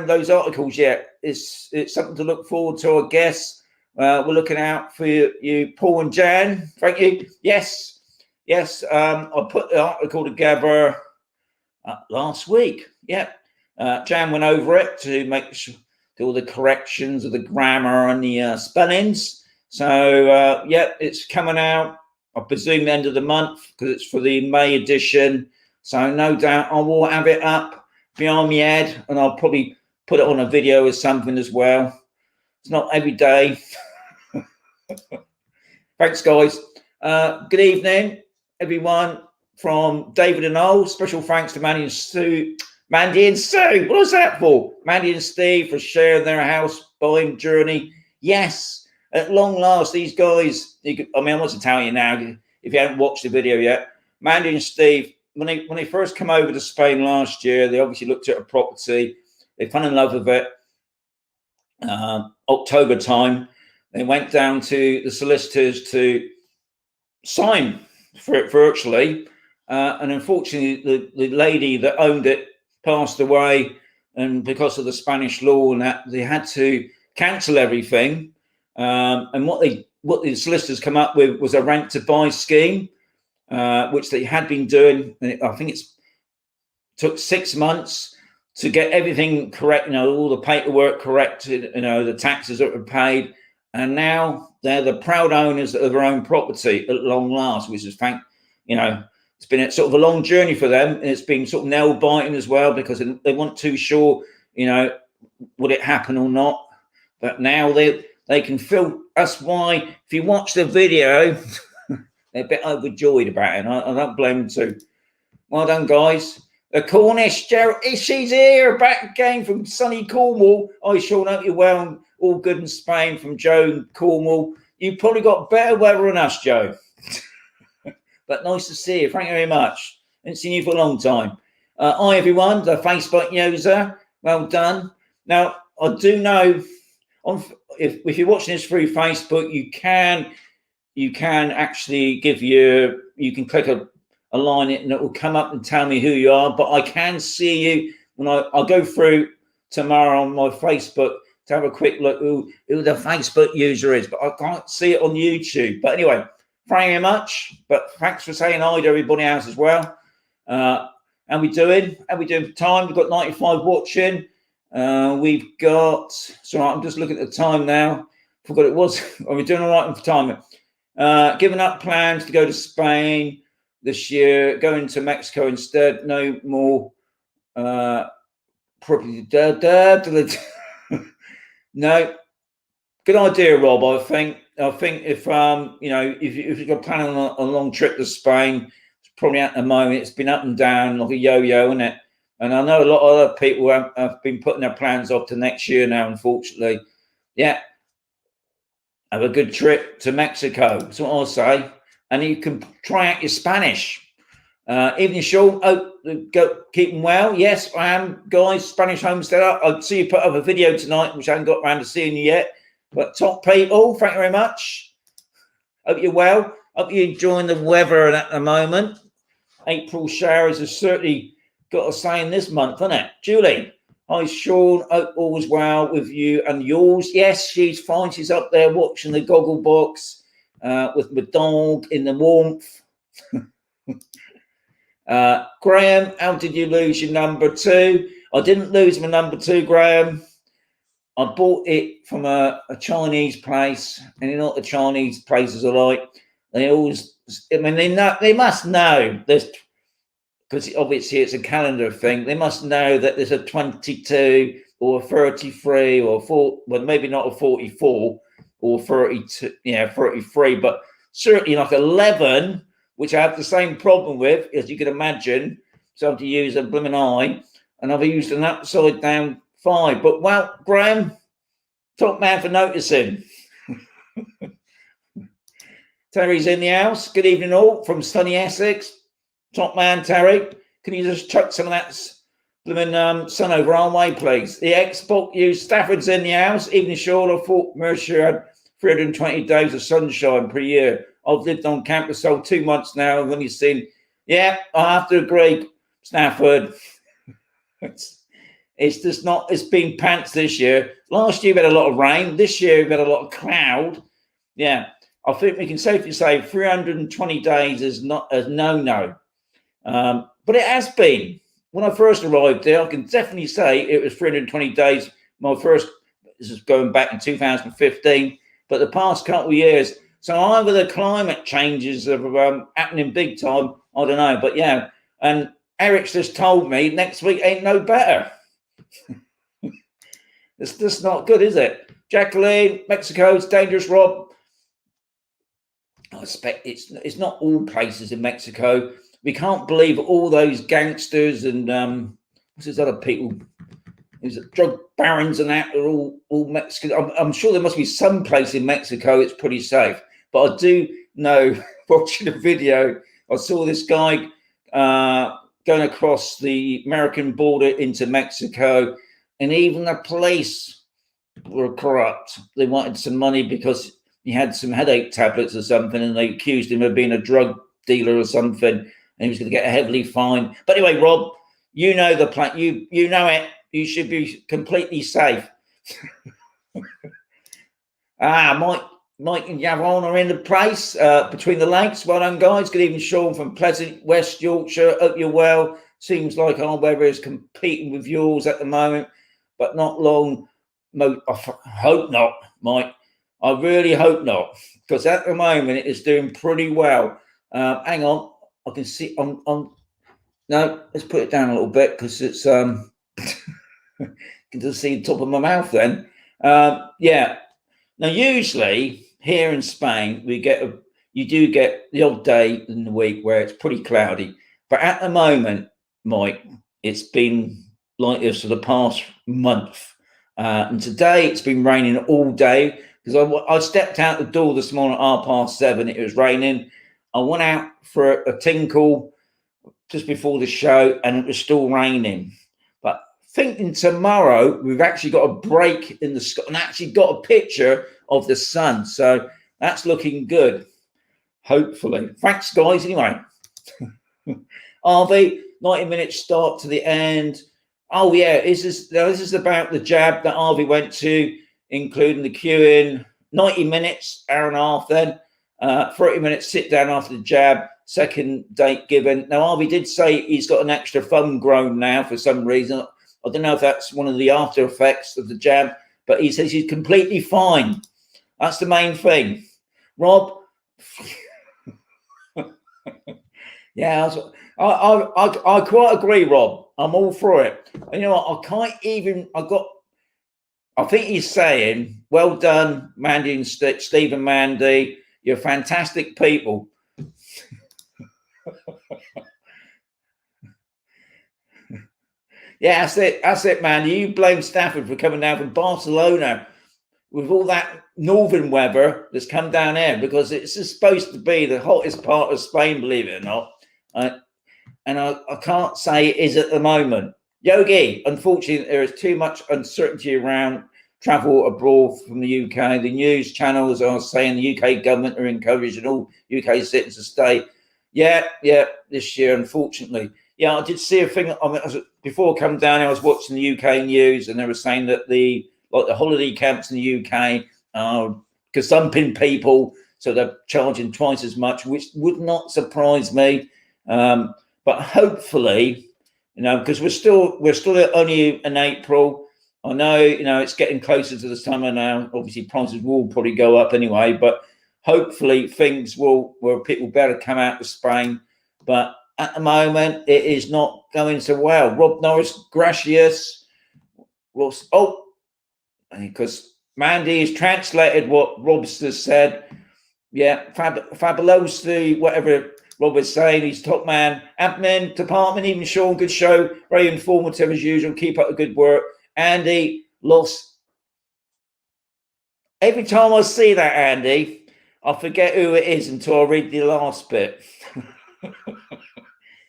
those articles yet? It's something to look forward to, I guess. We're looking out for you, Paul and Jan. Thank you. Yes. I put the article together last week. Yep. Jan went over it to make sure do all the corrections of the grammar and the spellings. So it's coming out, I presume, the end of the month, because it's for the May edition. So no doubt I will have it up behind my head, and I'll probably put it on a video or something as well. It's not every day. Thanks, guys. Good evening, everyone, from David and Noel. Special thanks to Mandy and Sue. What was that for? Mandy and Steve for sharing their house buying journey. Yes, at long last, these guys, I want to tell you now, if you haven't watched the video yet, Mandy and Steve, when they first come over to Spain last year, they obviously looked at a property. They fell in love with it. October time, they went down to the solicitors to sign for it virtually. And unfortunately, the lady that owned it passed away, and because of the Spanish law and that, they had to cancel everything. And what the solicitors come up with was a rent to buy scheme, which they had been doing. I think it's took 6 months to get everything correct, all the paperwork corrected, the taxes that were paid, and now they're the proud owners of their own property at long last, which is it's been a sort of a long journey for them, and it's been sort of nail biting as well, because they weren't too sure, would it happen or not. But now they can feel. That's why if you watch the video, they're a bit overjoyed about it. And I don't blame them too. Well done, guys. The Cornish Gerald, she's here, back again from sunny Cornwall. I sure hope you're well, all good in Spain, from Joe Cornwall. You've probably got better weather than us, Joe. But nice to see you. Thank you very much. Haven't seen you for a long time. Hi, everyone. The Facebook user. Well done. Now, I do know, if you're watching this through Facebook, you can actually you can click a line it, and it will come up and tell me who you are. But I can see you when I'll go through tomorrow on my Facebook to have a quick look who the Facebook user is. But I can't see it on YouTube. But anyway, thank you very much. But thanks for saying hi to everybody else as well. How we doing for time? We've got 95 watching. We've got, I'm just looking at the time now. Forgot it was. Are we doing all right for time? Giving up plans to go to Spain this year, going to Mexico instead. No more property. No, good idea, Rob. I think if if you're planning on a long trip to Spain, it's probably at the moment it's been up and down like a yo-yo, isn't it? And I know a lot of other people have been putting their plans off to next year now, unfortunately. Yeah, have a good trip to Mexico. That's what I'll say. And you can try out your Spanish. Evening, Sean. Keeping well. Yes, I am, guys. Spanish homesteader. I see you put up a video tonight, which I haven't got around to seeing you yet. But top people, thank you very much. Hope you're well. Hope you're enjoying the weather at the moment. April showers have certainly got a say in this month, hasn't it? Julie. Hi, Sean. Hope all is well with you and yours. Yes, she's fine. She's up there watching the goggle box. With my dog in the warmth. Graham, how did you lose your number 2? I didn't lose my number 2, Graham. I bought it from a Chinese place, and you know what the Chinese places are like. They always, they must know. There's because obviously it's a calendar thing. They must know that there's a 22 or a 33 or 4, well, maybe not a 44 or 32, 33, but certainly like 11, which I have the same problem with, as you can imagine. So I have to use a blooming eye, and I've used an upside down 5. But, well, Graham, top man for noticing. Terry's in the house. Good evening, all, from sunny Essex. Top man, Terry. Can you just chuck some of that blooming sun over our way, please? The Expat used Stafford's in the house. Even Shaw, I thought Mercer had 320 days of sunshine per year. I've lived on campus for 2 months now. I've only seen, yeah, I have to agree, Stafford. It's just not, it's been pants this year. Last year we had a lot of rain. This year we've had a lot of cloud. Yeah, I think we can safely say 320 days is not a no-no. But it has been. When I first arrived there, I can definitely say it was 320 days. This is going back in 2015, but the past couple of years. So either the climate changes are happening big time, I don't know. But yeah, and Eric's just told me next week ain't no better. It's just not good, is it? Jacqueline, Mexico's dangerous, Rob. I expect it's not all places in Mexico. We can't believe all those gangsters and what's these other people? These drug barons and that are all Mexican. I'm sure there must be some place in Mexico it's pretty safe. But I do know, watching the video, I saw this guy going across the American border into Mexico, and even the police were corrupt. They wanted some money because he had some headache tablets or something, and they accused him of being a drug dealer or something, and he was going to get a heavily fine. But anyway, Rob, you know the plan. You know it. You should be completely safe. Mike and Yavon are in the place between the lakes. Well done, guys. Good evening, Sean from Pleasant, West Yorkshire. Hope you're well. Seems like our weather is competing with yours at the moment, but not long. I hope not, Mike. I really hope not, because at the moment it is doing pretty well. Hang on, I can see. No, let's put it down a little bit because it's can just see the top of my mouth. Then, yeah. Now, usually here in Spain, you do get the odd day in the week where it's pretty cloudy. But at the moment, Mike, it's been like this for the past month. And today it's been raining all day, because I stepped out the door this morning at 7:30. It was raining. I went out for a tinkle just before the show, and it was still raining. But thinking tomorrow, we've actually got a break in the sky and actually got a picture of the sun. So that's looking good, hopefully. Thanks, guys. Anyway, RV, 90 minutes start to the end. Oh, yeah, this is about the jab that RV went to, including the queuing. 90 minutes, hour and a half then. 30 minutes sit down after the jab. Second date given. Now, RV did say he's got an extra thumb grown now for some reason. I don't know if that's one of the after effects of the jab, but he says he's completely fine. That's the main thing. Rob, yeah, I quite agree, Rob. I'm all for it. And you know what? I think he's saying, well done, Mandy and Steve and Mandy. You're fantastic people. Yeah, that's it, man. You blame Stafford for coming down from Barcelona with all that northern weather that's come down here, because it's supposed to be the hottest part of Spain, believe it or not. And I can't say it is at the moment. Yogi, unfortunately, there is too much uncertainty around travel abroad from the UK. The news channels are saying the UK government are encouraging all UK citizens to stay. Yeah, this year, unfortunately. Yeah, I did see a thing. Before I come down, I was watching the UK news, and they were saying that the holiday camps in the UK are gazumping people, so they're charging twice as much, which would not surprise me. But hopefully, because we're still only in April. I know, it's getting closer to the summer now. Obviously, prices will probably go up anyway, but hopefully things where people better come out of Spain. But at the moment, it is not going so well. Rob Norris, gracious. Because Mandy has translated what Rob's just said. Yeah, fabulously, whatever Rob was saying. He's top man. Admin, department, even Sean, good show. Very informative as usual. Keep up the good work. Andy, lost. Every time I see that, Andy, I forget who it is until I read the last bit.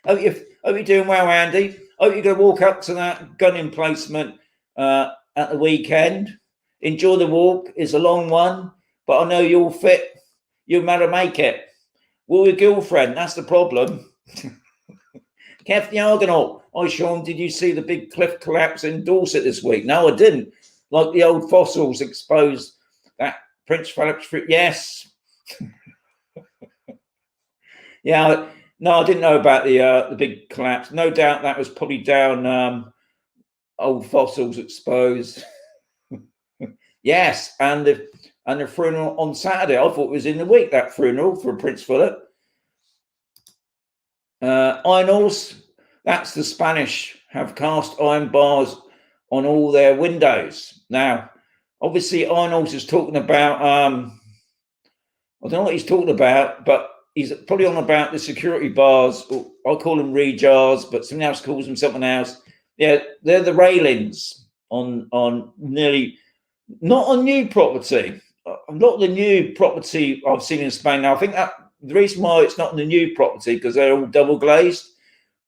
Hope you're doing well, Andy. Hope you're going to walk up to that gun emplacement at the weekend. Enjoy the walk. It's a long one, but I know you'll fit. You'll matter make it. Will your girlfriend? That's the problem. Kev the Argonaut. Hi, Sean. Did you see the big cliff collapse in Dorset this week? No, I didn't. Like the old fossils exposed that Prince Philip's fruit. Yes. Yeah. No, I didn't know about the big collapse. No doubt that was probably down old fossils exposed. Yes, and the funeral on Saturday. I thought it was in the week, that funeral for Prince Philip. Iron ores, that's the Spanish, have cast iron bars on all their windows. Now, obviously, Iron ores is talking about, I don't know what he's talking about, but he's probably on about the security bars. I call them rejars, but someone else calls them something else. Yeah, they're the railings on nearly, not on new property. A lot of the new property I've seen in Spain now, I think that the reason why it's not in the new property, because they're all double glazed.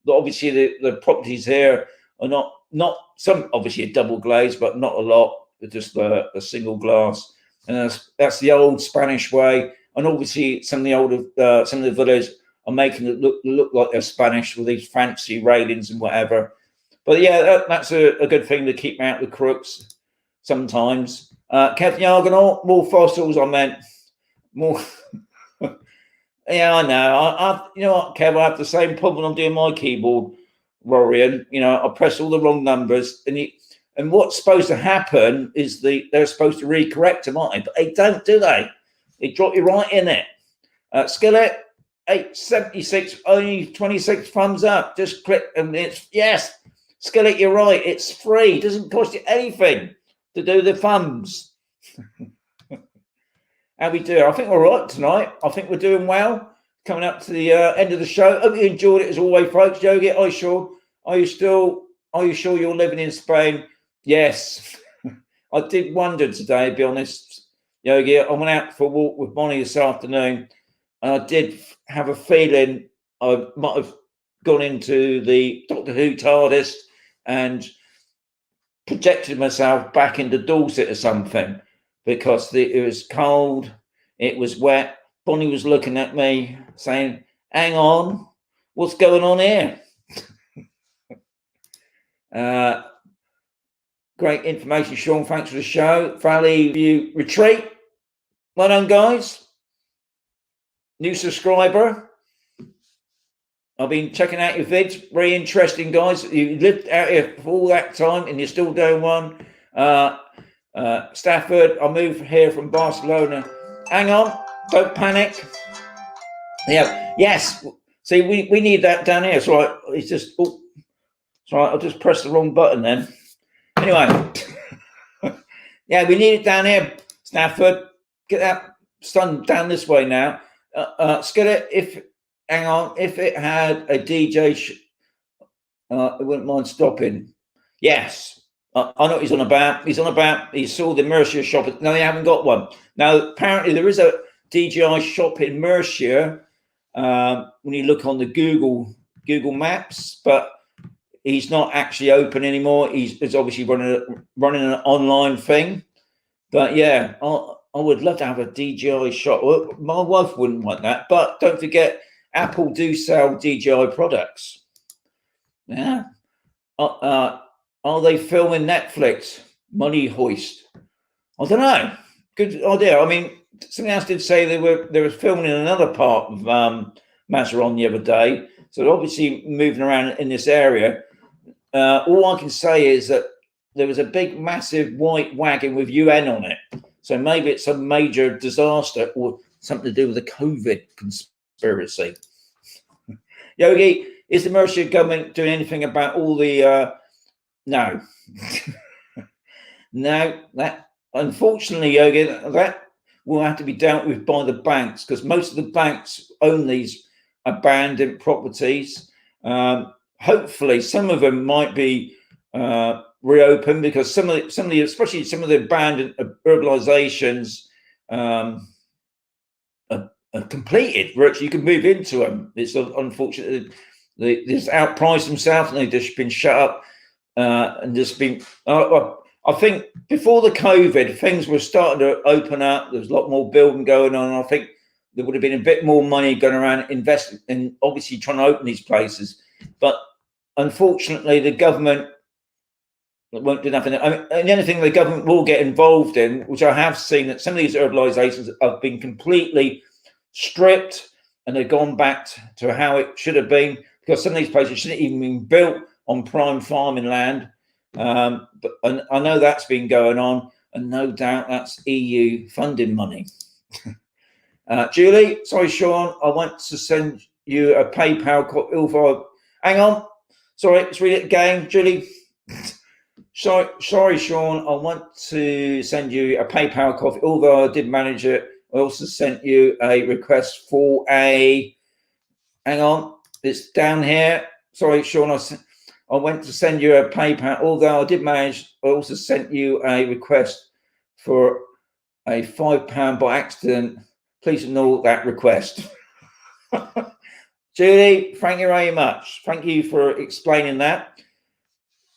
But obviously, the properties here are not some obviously double glazed, but not a lot. They're just a single glass, and that's the old Spanish way. And obviously, some of the villas are making it look like they're Spanish with these fancy railings and whatever. But yeah, that's a good thing to keep out the crooks sometimes. Kev the Argonaut, more fossils. I meant more. Yeah, I know. You know what, Kev? I have the same problem when I'm doing my keyboard warrior. You know, I press all the wrong numbers, and what's supposed to happen is they're supposed to recorrect them, aren't they? But they don't, do they? They drop you right in it. Skillet 876, only 26 thumbs up. Just click, and it's yes. Skillet, you're right. It's free. It doesn't cost you anything to do the thumbs. How we do? I think we're right tonight. I think we're doing well. Coming up to the end of the show. Hope you enjoyed it as always, folks. Yogi, are you sure you're living in Spain? Yes. I did wonder today, to be honest, Yogi. I went out for a walk with Bonnie this afternoon, and I did have a feeling I might have gone into the Doctor Who TARDIS and projected myself back into Dorset or something, because it was cold, it was wet. Bonnie was looking at me saying, hang on, what's going on here? Great information, Sean. Thanks for the show. Valley View Retreat. Well done, guys. New subscriber. I've been checking out your vids. Very interesting, guys. You lived out here for all that time and you're still doing one. Stafford, I moved here from Barcelona. Hang on, don't panic. Yeah, yes. See, we need that down here. So it's just, sorry, I'll just press the wrong button then. Anyway, yeah, we need it down here, Stafford. Get that sun down this way now. Skillet, hang on, if it had a DJ, I wouldn't mind stopping. Yes. I know what he's on about. He saw the Mercia shop. No, they haven't got one. Now, apparently there is a DJI shop in Mercia when you look on the Google Maps, but he's not actually open anymore. He's obviously running an online thing. But yeah, I would love to have a DJI shop. Well, my wife wouldn't want that. But don't forget, Apple do sell DJI products. Yeah. Are they filming Netflix? Money hoist. I don't know. Good idea. I mean, something else did say they were filming in another part of Mazaron the other day. So they're obviously moving around in this area. All I can say is that there was a big, massive white wagon with UN on it. So maybe it's a major disaster or something to do with the COVID conspiracy. Yogi, is the Mercia government doing anything about all the? No, no. That unfortunately, Yogi, that will have to be dealt with by the banks, because most of the banks own these abandoned properties. Hopefully, some of them might be reopened, because some of the, especially some of the abandoned urbanizations, are completed. Virtually, you can move into them. It's unfortunate they've outpriced themselves and they've just been shut up and just been. I think before the COVID, things were starting to open up. There's a lot more building going on. I think there would have been a bit more money going around investing in obviously trying to open these places. But unfortunately, the government won't do nothing. I mean, and the only thing the government will get involved in, which I have seen, that some of these urbanizations have been completely stripped and they've gone back to how it should have been, because some of these places shouldn't even been built on prime farming land. But I know that's been going on, and no doubt that's EU funding money. Julie, sorry, Sean, I want to send you a PayPal. Hang on, sorry, let's read it again, Julie. Sorry, Sean, I want to send you a PayPal coffee, although I did manage it. I also sent you a request for a. Hang on, it's down here. Sorry, Sean, I went to send you a PayPal, although I did manage. I also sent you a request for a £5 by accident. Please ignore that request. Julie, thank you very much. Thank you for explaining that.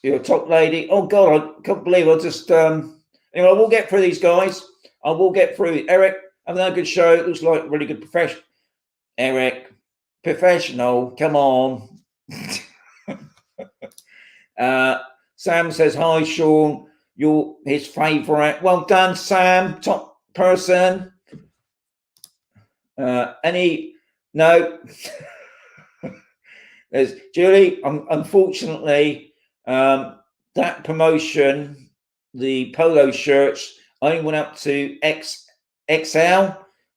You're a top lady. Oh God, I can't believe I just. Anyway, I will get through these guys. I will get through. Eric, having a good show. It looks like really good profession. Eric, professional. Come on. Sam says, hi, Sean. You're his favourite. Well done, Sam. Top person. No. There's Julie. Unfortunately, that promotion, the polo shirts, only went up to XL.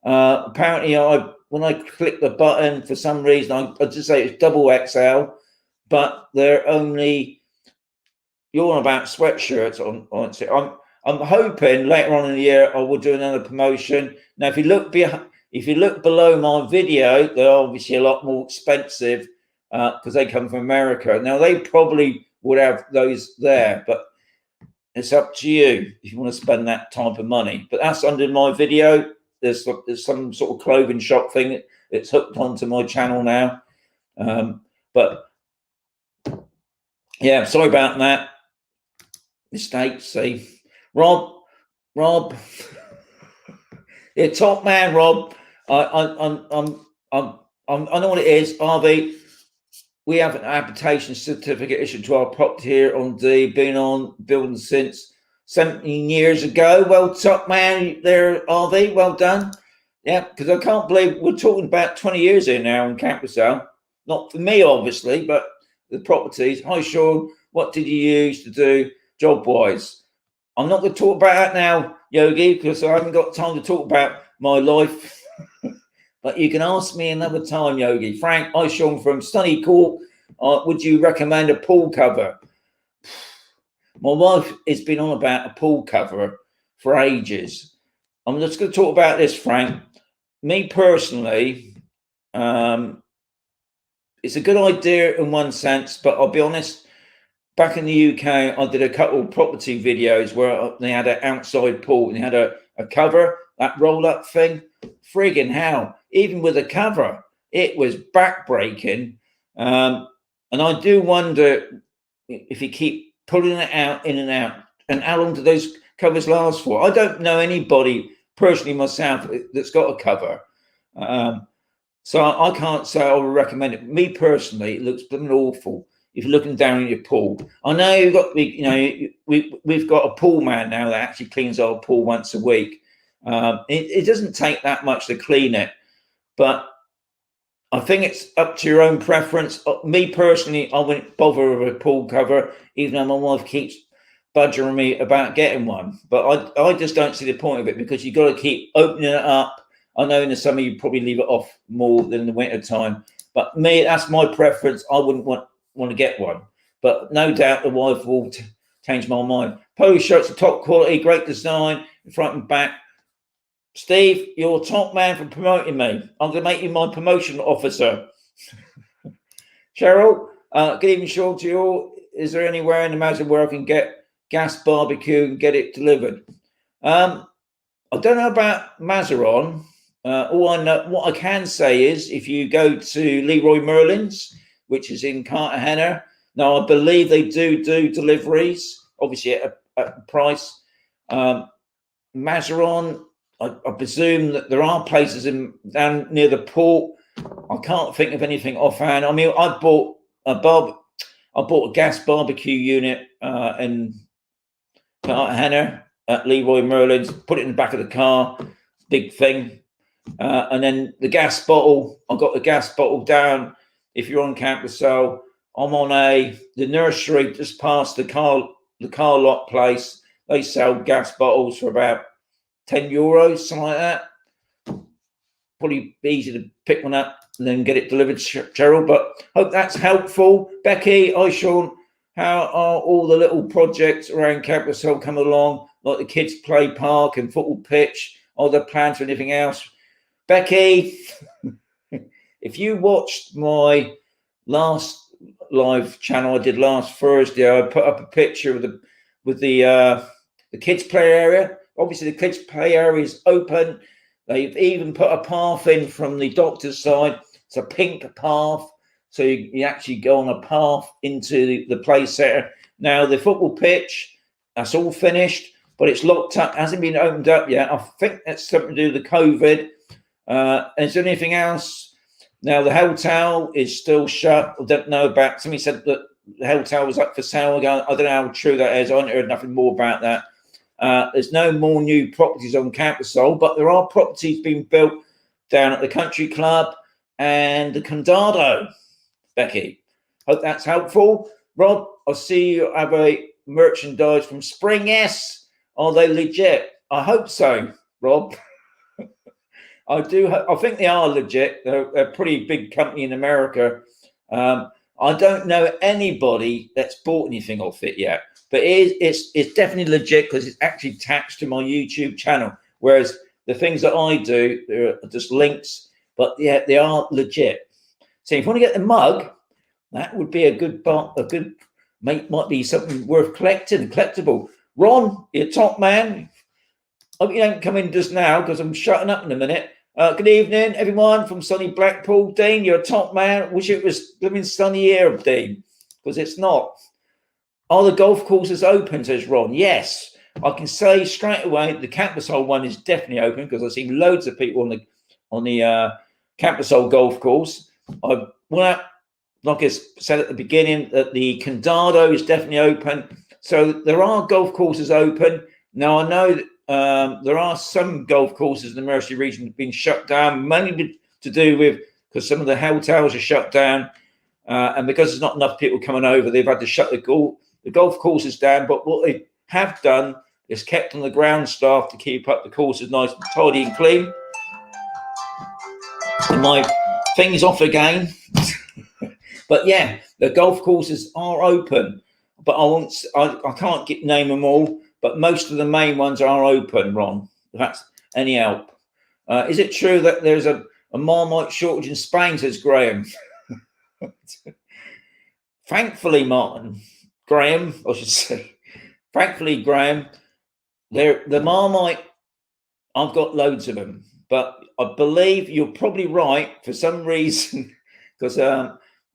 Apparently, when I clicked the button, for some reason, I just say it's double XL, but they're only. You're on about sweatshirts on it. I'm hoping later on in the year I will do another promotion. Now, if you look below my video, they're obviously a lot more expensive because they come from America. Now, they probably would have those there, but it's up to you if you want to spend that type of money. But that's under my video. There's some sort of clothing shop thing that's hooked onto my channel now. But yeah, sorry about that. Mistakes, see. Rob, yeah, top man, Rob. I know what it is, RV. We have an habitation certificate issued to our property here on D. Been on building since 17 years ago. Well, top man there, RV. Well done. Yeah, because I can't believe we're talking about 20 years here now on Campersale. Not for me, obviously, but the properties. Hi, Sean. What did you use to do job-wise? I'm not going to talk about that now, Yogi, because I haven't got time to talk about my life. But you can ask me another time, Yogi. Frank, hi, Sean from Stunny Court. Would you recommend a pool cover? My wife has been on about a pool cover for ages. I'm just going to talk about this, Frank. Me personally, it's a good idea in one sense, but I'll be honest, back in the UK, I did a couple of property videos where they had an outside pool and they had a cover, that roll-up thing. Friggin' hell, even with a cover, it was back-breaking. And I do wonder if you keep pulling it out, in and out, and how long do those covers last for? I don't know anybody, personally myself, that's got a cover. So I can't say I would recommend it. Me personally, it looks awful if you're looking down in your pool. I know you've got, we've got a pool man now that actually cleans our pool once a week. It doesn't take that much to clean it, but I think it's up to your own preference. Me personally, I wouldn't bother with a pool cover, even though my wife keeps badgering me about getting one. But I just don't see the point of it, because you've got to keep opening it up. I know in the summer you probably leave it off more than in the winter time, But me, that's my preference. I wouldn't want to get one. But no doubt the wife will change my mind. Polo shirts are top quality, great design, front and back. Steve, you're top man for promoting me. I'm going to make you my promotion officer. Cheryl, good evening, Sean, to you all. Is there anywhere in the Mazda where I can get gas barbecue and get it delivered? I don't know about Mazaron. All I know, what I can say is, if you go to Leroy Merlin's, which is in Cartagena, now I believe they do deliveries, obviously at a price. Mazaron, I presume that there are places down near the port. I can't think of anything offhand. I mean, I bought a gas barbecue unit in Cartagena at Leroy Merlin's. Put it in the back of the car, big thing, and then the gas bottle. I got the gas bottle down. If you're on Camp Russell, I'm on the nursery just past the car lot place. They sell gas bottles for about €10, something like that. Probably easy to pick one up and then get it delivered, Cheryl. But hope that's helpful. Becky, hi Sean, how are all the little projects around Camp Russell coming along, like the kids' play park and football pitch? Are there plans for anything else? Becky, if you watched my last live channel I did last Thursday, I put up a picture with the kids' play area. Obviously, the kids' play area is open. They've even put a path in from the doctor's side. It's a pink path, so you actually go on a path into the play centre. Now, the football pitch, that's all finished, but it's locked up. Hasn't been opened up yet. I think that's something to do with the COVID. Is there anything else? Now, the hotel is still shut. I don't know about. Somebody said that the hotel was up for sale again. I don't know how true that is. I haven't heard nothing more about that. There's no more new properties on Camp Russell, but there are properties being built down at the Country Club and the Condado. Becky, hope that's helpful. Rob, I see you have a merchandise from Spring S. Are they legit? I hope so, Rob. I think they are legit. They're a pretty big company in America. I don't know anybody that's bought anything off it yet, but it's definitely legit because it's actually attached to my YouTube channel. Whereas the things that I do, they're just links, but yeah, they are legit. So if you want to get the mug, that would be a good might be something worth collectible. Ron, you're top man. Hope you don't come in just now because I'm shutting up in a minute. Good evening, everyone from sunny Blackpool. Dean, you're a top man. Wish it was living sunny here, Dean, because it's not. Are the golf courses open, says Ron? Yes. I can say straight away the Camp Russell one is definitely open because I've seen loads of people on the Camp Russell golf course. I went out, like I said at the beginning, that the Condado is definitely open. So there are golf courses open. Now, I know that there are some golf courses in the Mersey region that have been shut down, mainly to do with because some of the hotels are shut down. And because there's not enough people coming over, they've had to shut the golf courses down. But what they have done is kept on the ground staff to keep up the courses nice and tidy and clean. And my thing's off again. But yeah, the golf courses are open. But I can't name them all. But most of the main ones are open, Ron. If that's any help. Is it true that there's a Marmite shortage in Spain, says Graham? Thankfully, Graham, I should say. Thankfully, Graham, the Marmite, I've got loads of them. But I believe you're probably right for some reason, because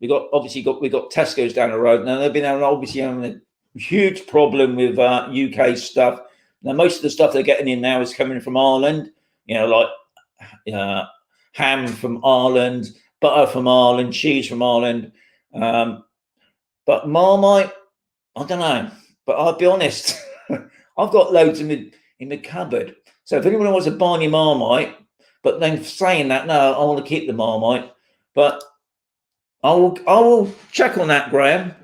we got Tesco's down the road. Now they've been obviously having a huge problem with UK stuff. Now most of the stuff they're getting in now is coming from Ireland. Like ham from Ireland, butter from Ireland, cheese from Ireland. But Marmite, I don't know. But I'll be honest, I've got loads in the cupboard. So if anyone wants to buy me Marmite, but then saying that, no, I want to keep the Marmite. But I will check on that, Graham.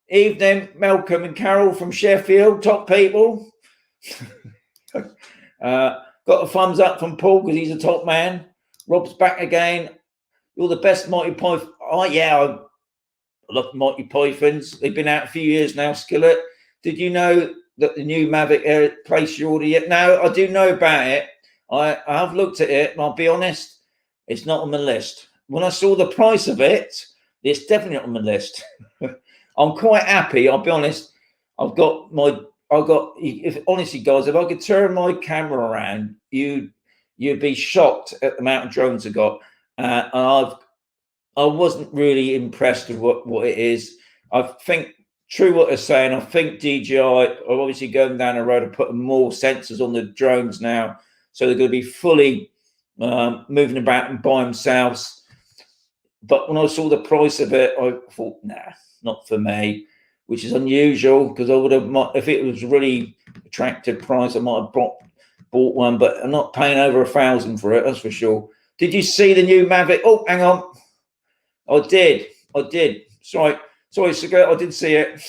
Evening, Malcolm and Carol from Sheffield, top people. Got a thumbs up from Paul because he's a top man. Rob's back again. You're the best Monty Python. I love Monty Pythons. They've been out a few years now, Skillet. Did you know that the new Mavic Air placed your order yet? No, I do know about it. I have looked at it, and I'll be honest, it's not on the list. When I saw the price of it, it's definitely not on the list. I'm quite happy, I'll be honest. If honestly, guys, if I could turn my camera around, you'd be shocked at the amount of drones I got. And I wasn't really impressed with what it is. I think, true what they're saying, I think DJI are obviously going down the road of putting more sensors on the drones now. So they're going to be fully moving about and by themselves. But when I saw the price of it, I thought, nah, not for me, which is unusual because I would have, if it was really attractive price, I might have bought one, but I'm not paying over $1,000 for it, that's for sure. Did you see the new Mavic? Oh, hang on. I did. Sorry, Sigur, I did see it.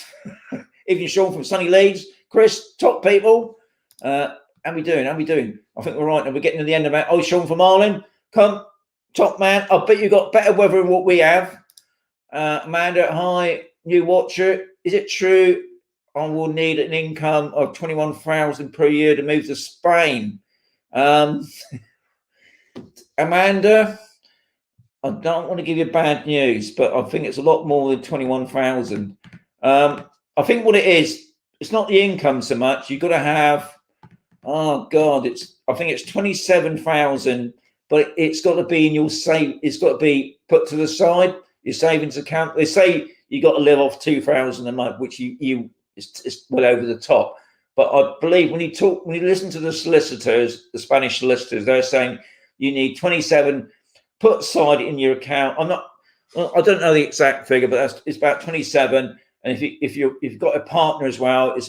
Even Sean from Sunny Leeds, Chris, top people. How we doing? I think we're right now. We're getting to the end of it. Oh, Sean from Ireland, come, top man. I bet you got better weather than what we have. Amanda, hi, new watcher. Is it true I will need an income of 21,000 per year to move to Spain? Amanda, I don't want to give you bad news, but I think it's a lot more than 21,000. I think what it is, it's not the income so much. You've got to have, I think it's 27,000, but it's got to be in your save. It's got to be put to the side, your savings account. They say you got to live off 2,000 a month, which it's well over the top. But I believe when you listen to the solicitors, the Spanish solicitors, they're saying you need 27 put aside in your account. I don't know the exact figure, but it's about 27. And if you've got a partner as well, it's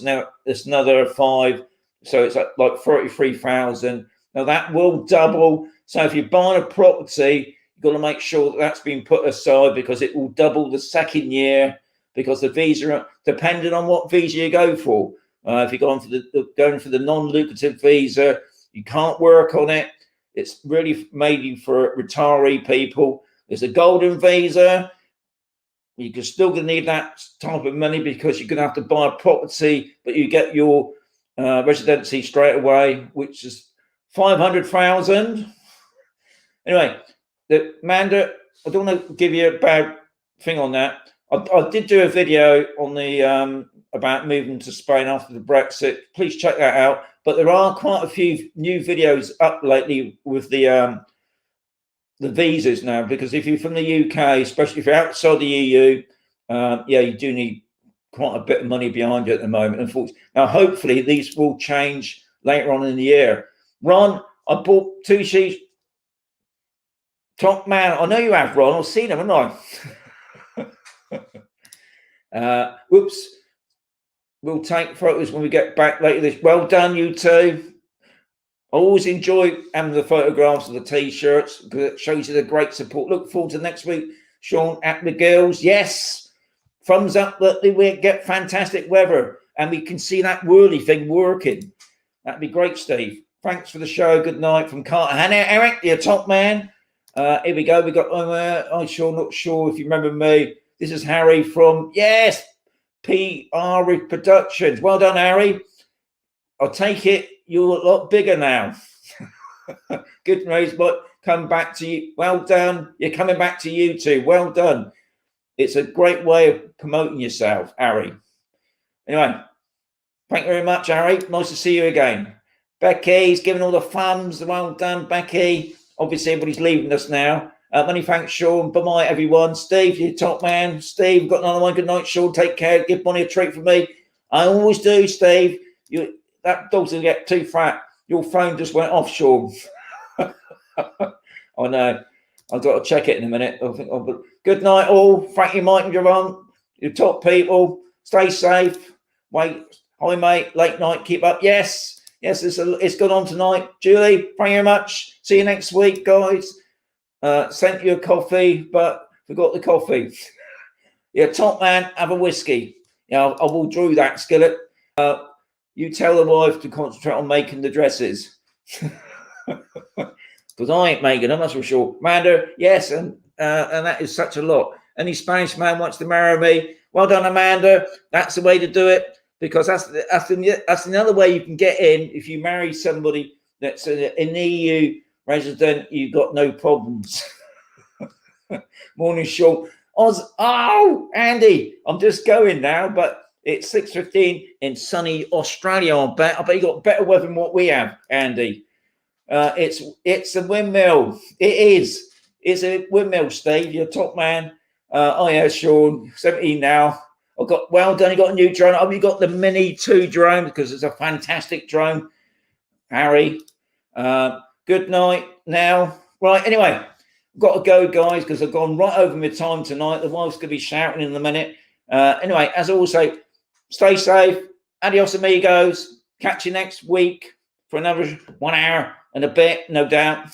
another 5. So it's like 33,000. Now that will double. So if you're buying a property, you've got to make sure that that's been put aside because it will double the second year because the visa, depending on what visa you go for. If you're going for the non-lucrative visa, you can't work on it. It's really made for retiree people. There's a golden visa. You're still going to need that type of money because you're going to have to buy a property, but you get your residency straight away, which is 500,000. Anyway, Amanda, I don't want to give you a bad thing on that. I did do a video on the about moving to Spain after the Brexit. Please check that out. But there are quite a few new videos up lately with the visas now, because if you're from the UK, especially if you're outside the EU, you do need quite a bit of money behind you at the moment, unfortunately. Now, hopefully, these will change later on in the year. Ron, I bought 2 sheets. Top man, I know you have, Ron. I've seen them, haven't I? Whoops. We'll take photos when we get back later this. Well done, you two. I always enjoy having the photographs of the T-shirts because it shows you the great support. Look forward to next week, Sean, at the girls. Yes, thumbs up that we get fantastic weather and we can see that whirly thing working. That'd be great, Steve. Thanks for the show. Good night from Carter. Hannah, Eric, you're top man. Here we go. We got. I'm not sure if you remember me. This is Harry from PR Productions. Well done, Harry. I'll take it. You're a lot bigger now. Good news, but come back to you. Well done. You're coming back to you too. Well done. It's a great way of promoting yourself, Harry. Anyway, thank you very much, Harry. Nice to see you again. Becky's giving all the thumbs. Well done, Becky. Obviously, everybody's leaving us now. Many thanks, Sean. Bye-bye, everyone. Steve, you're top man. Steve, got another one. Good night, Sean. Take care. Give Bonnie a treat for me. I always do, Steve. That dog's going to get too fat. Your phone just went off, Sean. I know. I've got to check it in a minute. Good night, all. Thank you, Mike and Jerome. You're top people. Stay safe. Wait. Hi, mate. Late night. Keep up. Yes, it's gone on tonight. Julie, thank you very much. See you next week, guys. Sent you a coffee, but forgot the coffee. Yeah, top man, have a whiskey. Yeah, I will drew that, Skillet. You tell the wife to concentrate on making the dresses. Because I ain't making them, that's for sure. Amanda, yes, and and that is such a lot. Any Spanish man wants to marry me? Well done, Amanda. That's the way to do it, because that's another way you can get in. If you marry somebody that's an EU resident, you've got no problems. Morning, Sean. Oh, Andy, I'm just going now, but it's 6:15 in sunny Australia. I bet you got better weather than what we have, Andy. It's a windmill. It is. It's a windmill, Steve. You're top man. Oh yeah, Sean. 17 now. Well done. You got a new drone. Have you got the Mini 2 drone? Because it's a fantastic drone, Harry. Good night now. Right. Anyway, got to go, guys, because I've gone right over my time tonight. The wife's going to be shouting in a minute. Anyway, as I always say, stay safe. Adios, amigos. Catch you next week for another 1 hour and a bit, no doubt.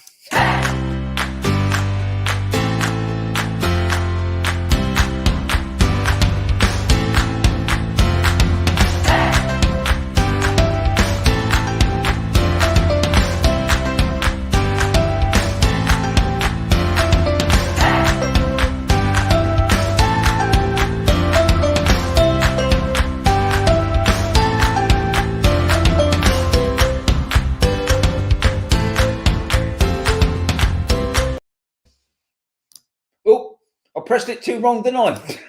Oh, I pressed it too wrong, didn't I?